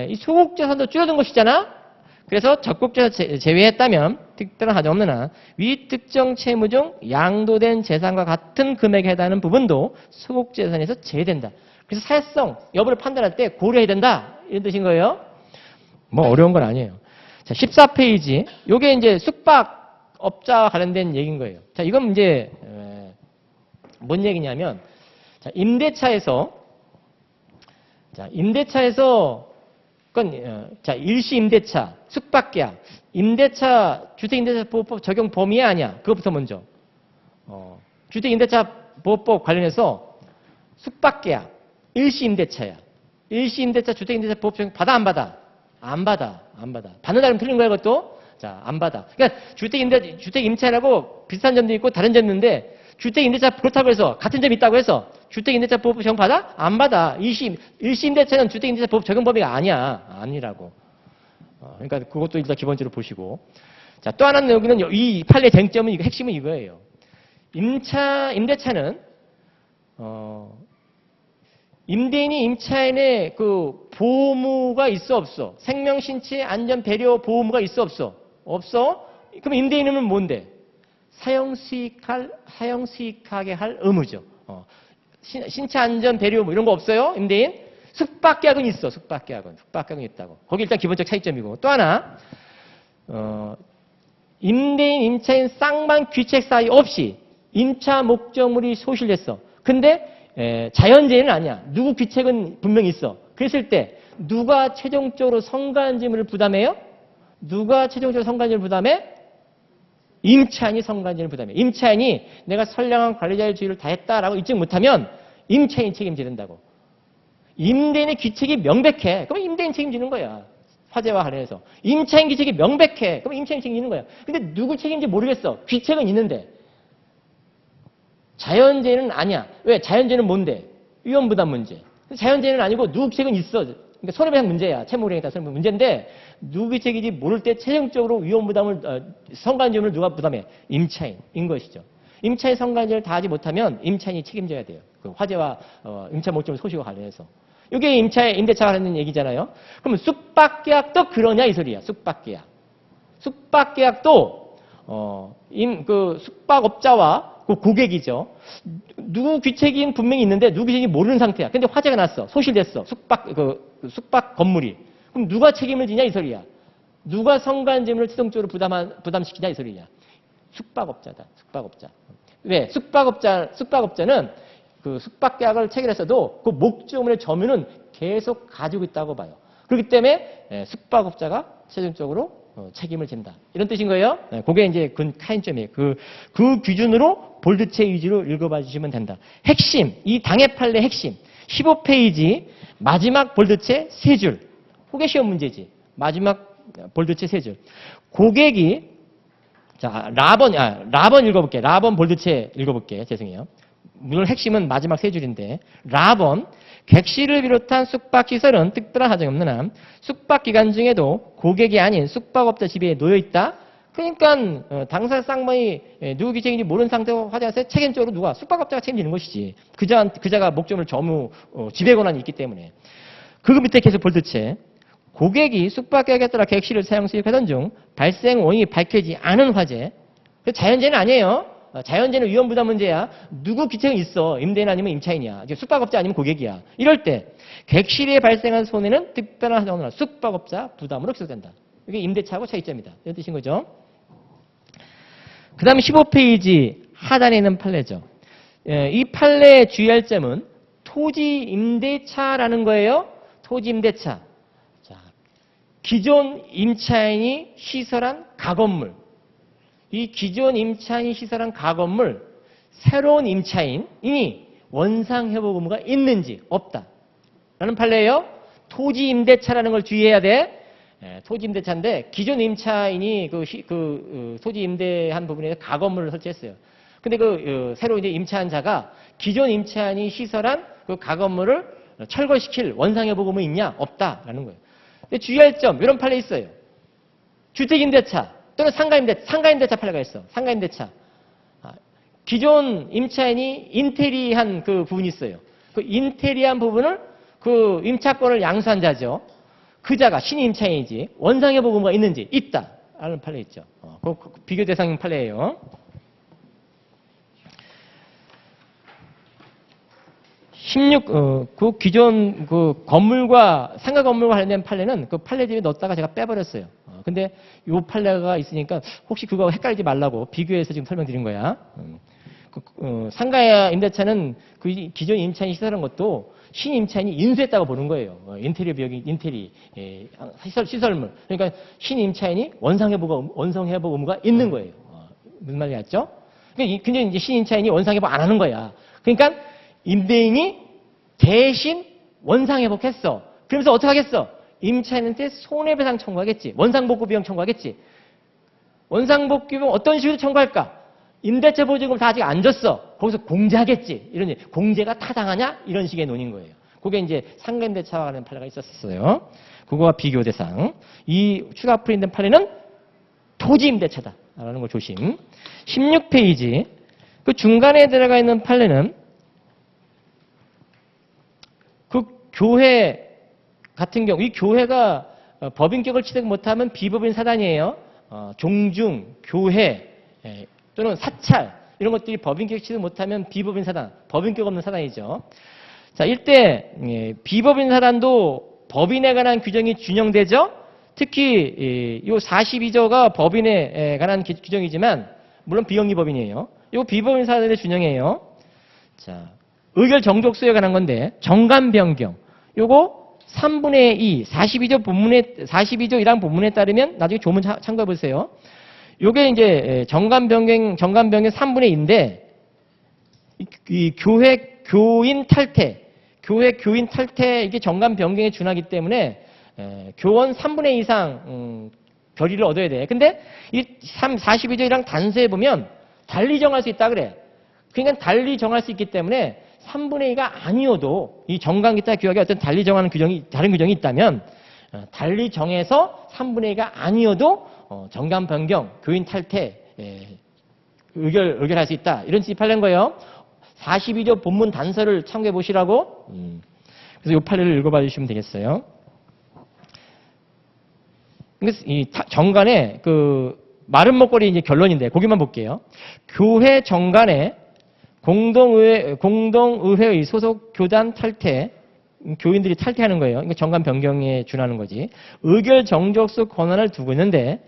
Speaker 1: 이 소국 재산도 줄어든 것이잖아. 그래서 적국 재산 제외했다면 특별한 하자 없는 한 위 특정 채무 중 양도된 재산과 같은 금액에 해당하는 부분도 소국 재산에서 제외된다. 그래서 사회성 여부를 판단할 때 고려해야 된다. 이런 뜻인 거예요. 뭐 어려운 건 아니에요. 자, 14페이지. 요게 이제 숙박업자와 관련된 얘기인 거예요. 자, 이건 이제 뭔 얘기냐면 자, 임대차에서 일시 임대차, 숙박계약, 임대차, 주택임대차보호법 적용 범위야 아니야? 그것부터 먼저. 주택임대차보호법 관련해서 숙박계약, 일시 임대차야. 일시 임대차, 주택임대차보호법 적용 받아 안 받아? 안 받아. 받는다 그러면 틀린 거야 그것도? 자, 안 받아. 그러니까 주택임차라고 비슷한 점도 있고 다른 점도 있는데 주택임대차 그렇다고 해서 같은 점이 있다고 해서 주택임대차보호법 적용 받아? 안 받아. 일시 임대차는 주택임대차보호법 적용 범위가 아니야. 아니라고. 그러니까 그것도 일단 기본적으로 보시고. 자, 또 하나는 여기는 이 판례 쟁점은 핵심은 이거예요. 임대차는 임대인이 임차인의 그 보호무가 있어 없어? 생명, 신체, 안전, 배려 보호무가 있어 없어? 없어? 그럼 임대인은 뭔데? 사형수익하게 할 의무죠. 신체 안전, 배려 뭐 이런 거 없어요? 임대인? 숙박계약은 있어. 숙박계약은 있다고. 거기 일단 기본적 차이점이고. 또 하나 임대인, 임차인 쌍방 귀책 사이 없이 임차 목적물이 소실됐어. 근데 자연재해는 아니야. 누구 귀책은 분명히 있어. 그랬을 때 누가 최종적으로 성간지물을 부담해요? 누가 최종적으로 성간지물을 부담해? 임차인이 성간지물을 부담해. 임차인이 내가 선량한 관리자의 주의를 다했다라고 입증 못하면 임차인이 책임져야 된다고. 임대인의 귀책이 명백해. 그럼 임대인 책임지는 거야. 화재와 관련해서. 임차인 귀책이 명백해. 그럼 임차인 책임지는 거야. 근데 누구 책임인지 모르겠어. 귀책은 있는데. 자연재해는 아니야. 왜? 자연재해는 뭔데? 위험부담 문제. 자연재해는 아니고 누구 귀책은 있어. 그러니까 손해배상 문제야. 채무불이행에 따라 손해배상 문제인데 누구 귀책인지 모를 때 최종적으로 위험부담을 성간지물을 누가 부담해? 임차인인 것이죠. 임차인 성간지물을 다하지 못하면 임차인이 책임져야 돼요. 그 화재와 임차 목적물 소식과 관련해서. 이게 임대차가 하는 얘기잖아요. 그러면 숙박계약도 그러냐 이 소리야. 숙박계약. 숙박계약도 그 숙박업자와 그 고객이죠. 누구 귀책인 분명히 있는데 누구 귀책인지 모르는 상태야. 근데 화재가 났어. 소실됐어. 숙박 건물이. 그럼 누가 책임을 지냐 이 소리야. 누가 성간지물을 최종적으로 부담시키냐 이 소리야. 숙박업자다. 숙박업자. 왜? 숙박업자는 그 숙박계약을 체결했어도 그 목적물의 점유는 계속 가지고 있다고 봐요. 그렇기 때문에 숙박업자가 최종적으로 책임을 진다. 이런 뜻인 거예요. 그게 이제 카인점이에요. 그 기준으로 볼드체 위주로 읽어봐 주시면 된다. 핵심, 이 당해 판례 핵심. 15페이지 마지막 볼드체 3줄. 호계 시험 문제지. 마지막 볼드체 3줄. 고객이 자, 라번 읽어볼게. 라번 볼드체 읽어볼게. 죄송해요. 물론 핵심은 마지막 3줄인데 라번 객실을 비롯한 숙박시설은 특별한 사정이 없는 한 숙박기간 중에도 고객이 아닌 숙박업자 지배에 놓여있다. 그러니까 당사 쌍방이 누구 귀책인지 모르는 상태로 화재에서 책임적으로 누가? 숙박업자가 책임지는 것이지. 그자가 목적물 지배 권한이 있기 때문에. 그 밑에 계속 볼드체 고객이 숙박계약에 따라 객실을 사용 수입하던 중 발생 원인이 밝혀지지 않은 화재. 자연재해는 아니에요. 자연재해는 위험부담 문제야. 누구 귀책은 있어. 임대인 아니면 임차인이야. 숙박업자 아니면 고객이야. 이럴 때 객실에 발생한 손해는 특별한 사정으로 숙박업자 부담으로 기소된다. 이게 임대차하고 차이점이다. 이런 뜻인 거죠. 그 다음에 15페이지 하단에 있는 판례죠. 이 판례에 주의할 점은 토지 임대차라는 거예요. 토지 임대차. 자, 기존 임차인이 시설한 가건물. 이 기존 임차인이 시설한 가건물, 새로운 임차인이 원상회복 의무가 있는지 없다. 라는 판례예요. 토지 임대차라는 걸 주의해야 돼. 토지 임대차인데 기존 임차인이 토지 임대한 부분에 가건물을 설치했어요. 근데 새로 이제 임차한 자가 기존 임차인이 시설한 그 가건물을 철거시킬 원상회복 의무 있냐? 없다라는 거예요. 근데 주의할 점 이런 판례 있어요. 주택 임대차. 또는 상가임대차 판례가 있어. 상가임대차. 기존 임차인이 인테리한 그 부분이 있어요. 그 인테리한 부분을 그 임차권을 양수한 자죠. 그 자가 신임 임차인이지 원상회복 의무가 있는지 있다. 라는 판례 있죠. 그 비교 대상 판례예요. 16, 그 기존 그 건물과 상가 건물과 관련된 판례는 그 판례집에 넣었다가 제가 빼버렸어요. 근데 요 판례가 있으니까 혹시 그거 헷갈리지 말라고 비교해서 지금 설명드린 거야. 상가 임대차는 그 기존 임차인이 시설한 것도 신 임차인이 인수했다고 보는 거예요. 인테리어 비용이 시설물. 그러니까 신 임차인이 원상회복 의무가 있는 거예요. 무슨 말인지 알죠? 그러니까 근데 이제 신 임차인이 원상회복 안 하는 거야. 그러니까 임대인이 대신 원상회복했어. 그러면서 어떻게 하겠어? 임차인한테 손해배상 청구하겠지. 원상복구 비용 청구하겠지. 원상복구 비용 어떤 식으로 청구할까? 임대차 보증금 다 아직 안 줬어. 거기서 공제하겠지. 이런 공제가 타당하냐? 이런 식의 논의인 거예요. 그게 이제 상가임대차와 관련 판례가 있었어요. 그거와 비교 대상. 이 추가 풀이된 판례는 토지 임대차다라는 걸 조심. 16페이지. 그 중간에 들어가 있는 판례는 그 교회 같은 경우, 이 교회가 법인격을 취득 못하면 비법인 사단이에요. 종중, 교회 또는 사찰 이런 것들이 법인격 취득 못하면 비법인 사단, 법인격 없는 사단이죠. 자, 이때 비법인 사단도 법인에 관한 규정이 준용되죠. 특히 이 42조가 법인에 관한 규정이지만 물론 비영리 법인이에요. 이거 비법인 사단의 준용이에요. 자, 의결 정족수에 관한 건데 정관 변경. 요거 3분의 2, 42조 1항 본문에 따르면 나중에 조문 참고해 보세요. 요게 이제 정관 변경 3분의 2인데 이 교회 교인 탈퇴 이게 정관 변경에 준하기 때문에 교원 3분의 2 이상 결의를 얻어야 돼. 근데 이 42조 1항 단서에 보면 달리 정할 수 있다 그래. 그러니까 달리 정할 수 있기 때문에 3분의 2가 아니어도 이 정관 기타 규약에 어떤 달리 정하는 규정이 다른 규정이 있다면 달리 정해서 3분의 2가 아니어도 정관 변경, 교인 탈퇴 의결할 수 있다. 이런 뜻이 판례인 거예요. 42조 본문 단서를 참고해 보시라고. 그래서 이 판례를 읽어봐 주시면 되겠어요. 이 정관에 그 마른 먹거리 이제 결론인데 거기만 볼게요. 교회 정관에 공동의회의 소속 교단 탈퇴, 교인들이 탈퇴하는 거예요. 그러니까 정관 변경에 준하는 거지. 의결 정족수 권한을 두고 있는데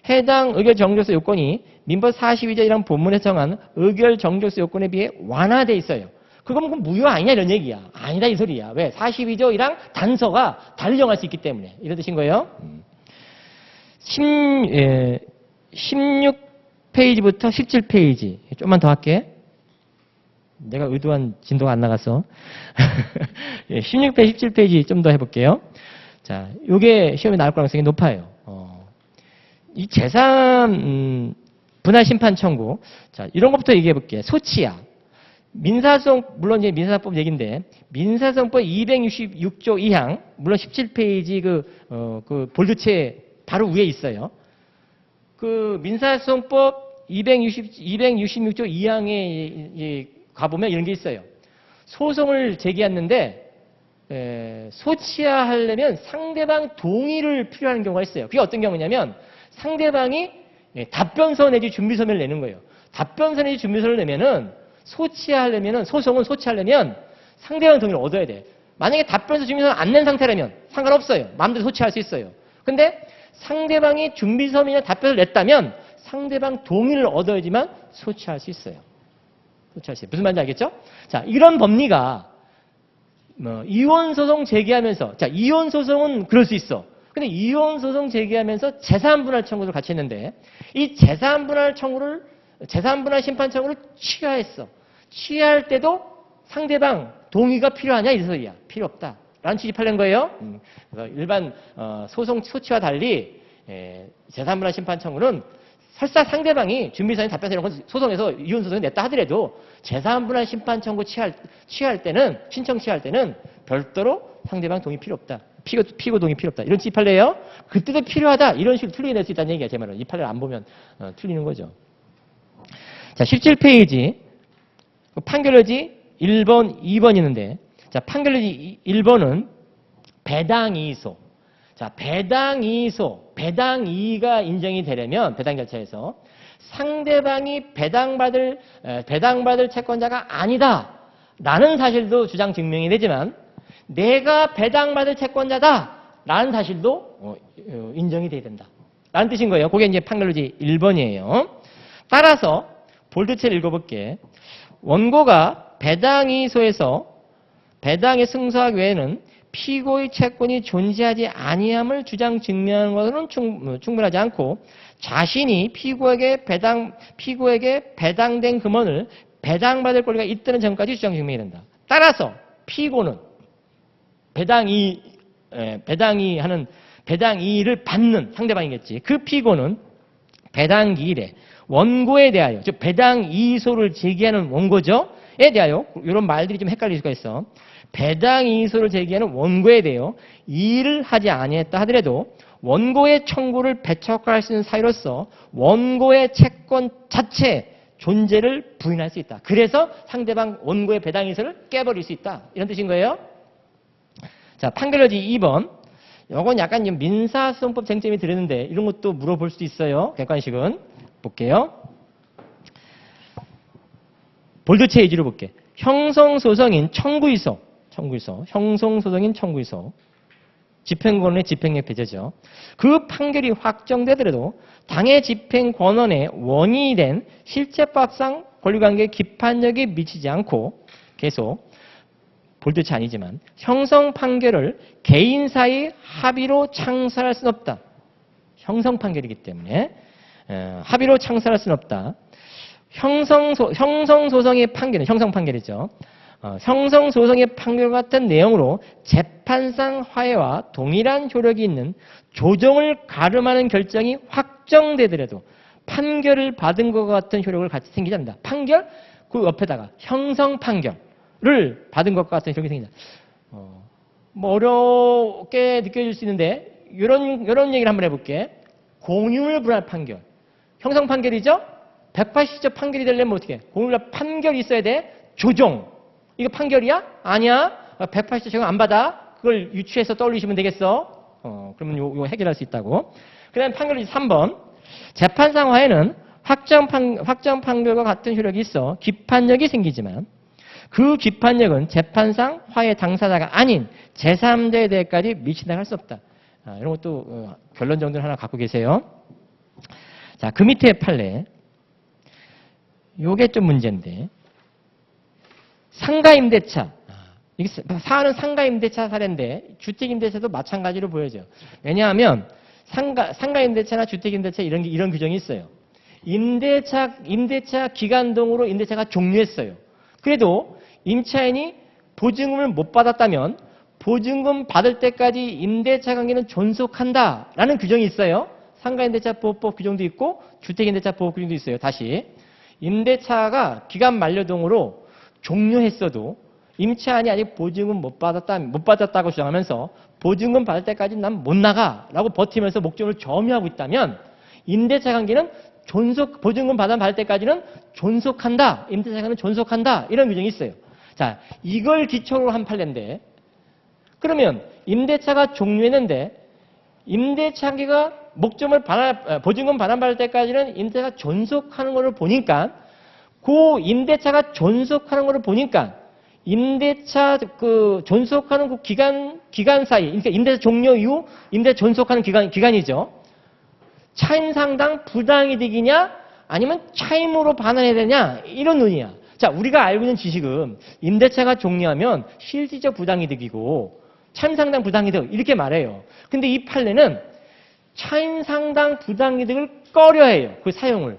Speaker 1: 해당 의결 정족수 요건이 민법 42조 1항 본문에 정한 의결 정족수 요건에 비해 완화돼 있어요. 그건 무효 아니냐 이런 얘기야. 아니다 이 소리야. 왜? 42조 1항 단서가 달리 정할 수 있기 때문에. 이런 뜻인 거예요. 16페이지부터 17페이지. 좀만 더 할게. 내가 의도한 진도가 안 나갔어. 16페이지, 17페이지 좀 더 해볼게요. 자, 요게 시험에 나올 가능성이 높아요. 이 재산 분할 심판 청구. 자, 이런 것부터 얘기해 볼게요. 소치야. 민사소송, 물론 이제 민사소송법 얘기인데, 민사소송법 266조 2항, 물론 17페이지 그 볼드체 바로 위에 있어요. 그 민사소송법 266조 2항에 가보면 이런 게 있어요. 소송을 제기했는데 소치하하려면 상대방 동의를 필요한 경우가 있어요. 그게 어떤 경우냐면 상대방이 답변서 내지 준비서면을 내는 거예요. 답변서 내지 준비서를 내면은 소송은 소치하려면 상대방 동의를 얻어야 돼. 만약에 답변서 준비서를 안 낸 상태라면 상관없어요. 마음대로 소치할 수 있어요. 근데 상대방이 준비서면이나 답변을 냈다면 상대방 동의를 얻어야지만 소치할 수 있어요. 무슨 말인지 알겠죠? 자, 이런 법리가 이혼소송 제기하면서, 자, 이혼소송은 그럴 수 있어. 근데 이혼소송 제기하면서 재산분할 청구를 같이 했는데 이 재산분할 심판 청구를 취하했어. 취할 때도 상대방 동의가 필요하냐 이 소리야. 필요 없다. 라는 취지 판례인 거예요. 그래서 일반 소송 소치와 달리 재산분할 심판 청구는 설사 상대방이 준비서면 답변서 이런 건 소송에서 이혼소송을 냈다 하더라도 재산분할 심판 청구 신청 취할 때는 별도로 상대방 동의 필요 없다. 피고 동의 필요 없다. 이런 취지 판례예요. 그때도 필요하다. 이런 식으로 틀리게 낼 수 있다는 얘기야. 제 말은. 이 판례를 안 보면 틀리는 거죠. 자, 17페이지 판결여지 1번, 2번 있는데 자, 판결여지 1번은 배당이의소. 자, 배당이의가 인정이 되려면 배당 절차에서 상대방이 배당받을 채권자가 아니다라는 사실도 주장 증명이 되지만 내가 배당받을 채권자다라는 사실도 인정이 돼야 된다라는 뜻인 거예요. 그게 이제 판결로지 1번이에요. 따라서 볼드체를 읽어볼게. 원고가 배당이의소에서 배당에 승소하기 외에는 피고의 채권이 존재하지 아니함을 주장 증명하는 것은 충분하지 않고 자신이 피고에게 배당된 금원을 배당받을 권리가 있다는 점까지 주장 증명이 된다. 따라서 피고는 배당이의를 받는 상대방이겠지. 그 피고는 배당기일에 원고에 대하여, 즉 배당이의소를 제기하는 원고죠에 대하여 이런 말들이 좀 헷갈릴 수가 있어. 배당이의소를 제기하는 원고에 대하여 이의를 하지 아니했다 하더라도 원고의 청구를 배척할 수 있는 사유로서 원고의 채권 자체 존재를 부인할 수 있다. 그래서 상대방 원고의 배당 의사를 깨버릴 수 있다. 이런 뜻인 거예요. 자, 판결여지 2번. 이건 약간 민사소송법 쟁점이 들었는데 이런 것도 물어볼 수도 있어요. 객관식은. 볼게요. 볼드체 예지로 볼게. 형성소송인 청구이소. 형성소송인 청구이소. 집행권의 집행력 배제죠. 그 판결이 확정되더라도 당해 집행권원의 원인이 된 실제법상 권리관계에 기판력이 미치지 않고 계속 볼드체 아니지만 형성 판결을 개인 사이 합의로 창설할 수는 없다. 형성 판결이기 때문에 합의로 창설할 수는 없다. 형성소송의 판결은 형성 판결이죠. 형성소송의 판결 같은 내용으로 재판상 화해와 동일한 효력이 있는 조정을 가름하는 결정이 확정되더라도 판결을 받은 것과 같은 효력을 같이 생기지 않는다. 판결 그 옆에다가 형성 판결을 받은 것과 같은 효력이 생긴다. 뭐 어렵게 느껴질 수 있는데 이런 얘기를 한번 해볼게. 공유물 불허 판결. 형성 판결이죠? 180조 판결이 되려면 어떻게? 공유물 판결이 있어야 돼. 조정. 이거 판결이야? 아니야. 180조 적용 안 받아. 그걸 유추해서 떠올리시면 되겠어. 그러면 요거 해결할 수 있다고. 그 다음에 판결이 3번. 재판상 화해는 확정 판결과 같은 효력이 있어 기판력이 생기지만 그 기판력은 재판상 화해 당사자가 아닌 제3자에 대해까지 미친다고 할 수 없다. 이런 것도 결론 정도는 하나 갖고 계세요. 자, 그 밑에 판례. 요게 좀 문제인데. 상가임대차. 이게 사안은 상가임대차 사례인데 주택임대차도 마찬가지로 보여져요. 왜냐하면 상가임대차나 주택임대차 이런 규정이 있어요. 임대차 기간동으로 임대차가 종료했어요. 그래도 임차인이 보증금을 못 받았다면 보증금 받을 때까지 임대차 관계는 존속한다라는 규정이 있어요. 상가임대차 보호법 규정도 있고 주택임대차 보호법 규정도 있어요. 다시 임대차가 기간 만료동으로 종료했어도 임차인이 아직 보증금 못 받았다고 주장하면서 보증금 받을 때까지 난 못 나가라고 버티면서 목적을 점유하고 있다면 임대차 관계는 보증금 받을 때까지는 존속한다. 임대차 관계는 존속한다. 이런 규정이 있어요. 자, 이걸 기초로 한 판례인데 그러면 임대차가 종료했는데 임대차 관계가 보증금 반환받을 때까지는 임대차가 존속하는 것을 보니까 그 임대차가 존속하는 것을 보니까 임대차 존속하는 그 기간 사이, 그러니까 임대차 종료 이후 임대차 존속하는 기간이죠. 차임 상당 부당이득이냐 아니면 차임으로 반환해야 되냐 이런 논의야. 자, 우리가 알고 있는 지식은 임대차가 종료하면 실질적 부당이득이고 차임 상당 부당이득 이렇게 말해요. 근데 이 판례는 차임 상당 부당이득을 꺼려해요. 그 사용을.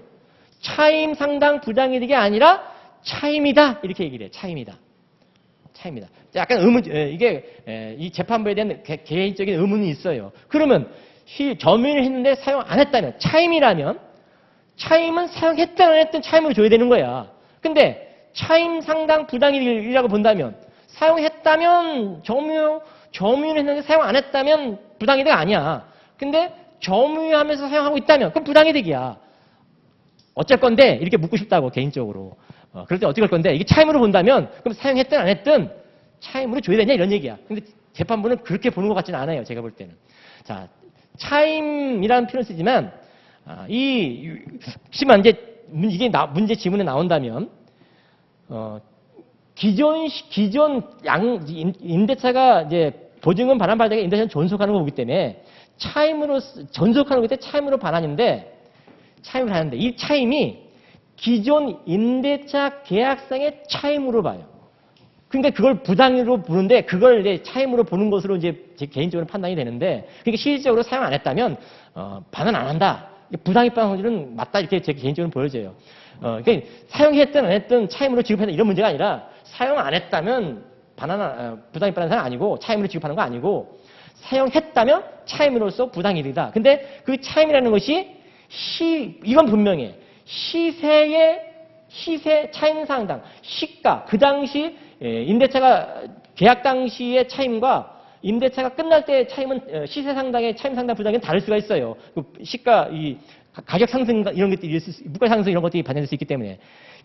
Speaker 1: 차임 상당 부당이득이 아니라 차임이다 이렇게 얘기를 해요. 차임이다. 약간 이게 이 재판부에 대한 개인적인 의문이 있어요. 그러면 점유를 했는데 사용 안 했다면 차임이라면 차임은 사용했든 안 했든 차임으로 줘야 되는 거야. 근데 차임 상당 부당이득이라고 본다면 사용했다면 점유를 했는데 사용 안 했다면 부당이득 아니야. 근데 점유하면서 사용하고 있다면 그럼 부당이득이야. 어쩔 건데 이렇게 묻고 싶다고 개인적으로. 그럴 때 어떻게 할 건데 이게 차임으로 본다면 그럼 사용했든 안 했든 차임으로 줘야 되냐 이런 얘기야. 근데 재판부는 그렇게 보는 것 같지는 않아요. 제가 볼 때는. 자, 차임이라는 표현을 쓰지만 혹시만 이제 이게 문제 지문에 나온다면 기존 임대차가 이제 보증금 반환받을 때 임대차는 존속하는 거기 때문에 차임으로 존속하는 거기 때문에 차임으로 반환인데 차임을 하는데 이 차임이 기존 임대차 계약상의 차임으로 봐요. 그러니까 그걸 부당으로 보는데 그걸 이제 차임으로 보는 것으로 이제 제 개인적으로 판단이 되는데 그러니까 실질적으로 사용 안 했다면 반환 안 한다. 부당입반 확률은 맞다 이렇게 제 개인적으로 보여져요. 그러니까 사용했든 안 했든 차임으로 지급한다 이런 문제가 아니라 사용 안 했다면 부당입반하는 사람 아니고 차임으로 지급하는 거 아니고 사용했다면 차임으로서 부당이득이다. 근데 그 차임이라는 것이 이건 분명해. 시세 차임 상당, 시가 그 당시 임대차가 계약 당시의 차임과 임대차가 끝날 때 차임은 시세 상당의 차임 상당 부담이 다를 수가 있어요. 그 시가 이 가격 상승 이런 것들이 물가 상승 이런 것들이 반영될 수 있기 때문에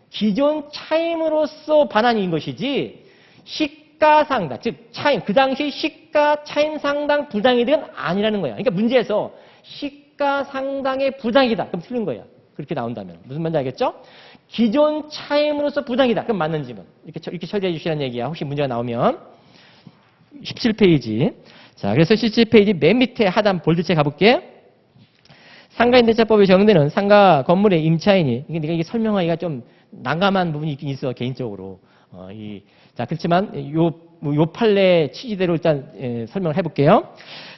Speaker 1: 기존 차임으로서 반환인 것이지 시가 상당 즉 차임 그 당시 시가 차임 상당 부당이득은 아니라는 거야. 그러니까 문제에서 시가 상당의 부당이다. 그럼 틀린 거야. 그렇게 나온다면 무슨 말인지 알겠죠? 기존 차임으로서 부당이다. 그럼 맞는 지문 이렇게 처리해 주시라는 얘기야. 혹시 문제가 나오면 17페이지. 자, 그래서 17페이지 맨 밑에 하단 볼드체 가볼게. 상가임대차법에 적용되는 상가 건물의 임차인이 내가 이게 설명하기가 좀 난감한 부분이 있긴 있어 개인적으로. 자 그렇지만 요 판례 취지대로 일단 설명을 해볼게요.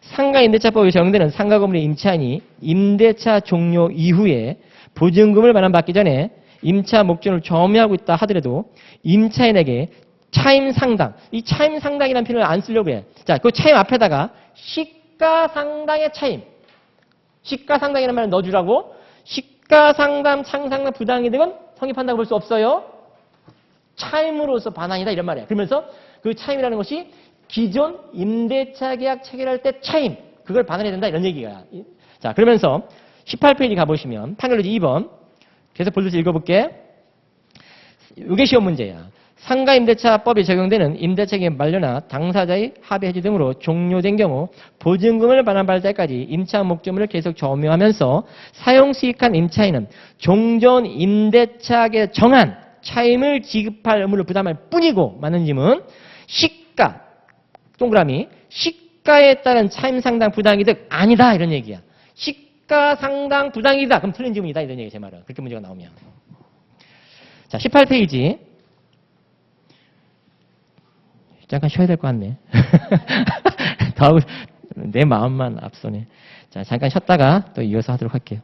Speaker 1: 상가임대차법에 적용되는 상가 건물의 임차인이 임대차 종료 이후에 보증금을 반환받기 전에 임차 목전을 점유하고 있다 하더라도 임차인에게 차임 상당, 이 차임 상당이라는 표현을 안 쓰려고 해. 자, 그 차임 앞에다가 시가 상당의 차임. 시가 상당이라는 말을 넣어주라고. 시가 상당, 차임 상당 부당이득은 성립한다고 볼 수 없어요. 차임으로서 반환이다 이런 말이야. 그러면서 그 차임이라는 것이 기존 임대차 계약 체결할 때 차임, 그걸 반환해야 된다 이런 얘기야. 자, 그러면서 18페이지 가보시면 판결로지 2번. 계속 볼드체 읽어볼게. 이게 시험 문제야. 상가임대차법에 적용되는 임대차계획 만료나 당사자의 합의 해지 등으로 종료된 경우 보증금을 반환받을 때까지 임차 목적물을 계속 점유하면서 사용수익한 임차인은 종전 임대차계획 정한 차임을 지급할 의무를 부담할 뿐이고 맞는 질문 시가 동그라미 시가에 따른 차임 상당 부당이득 아니다 이런 얘기야. 시가 상당 부당이다 그럼 틀린 질문이다 이런 얘기야 제 말은. 그렇게 문제가 나오면. 자 18페이지. 잠깐 쉬어야 될 것 같네. 더 하고 내 마음만 앞서네. 자, 잠깐 쉬었다가 또 이어서 하도록 할게요.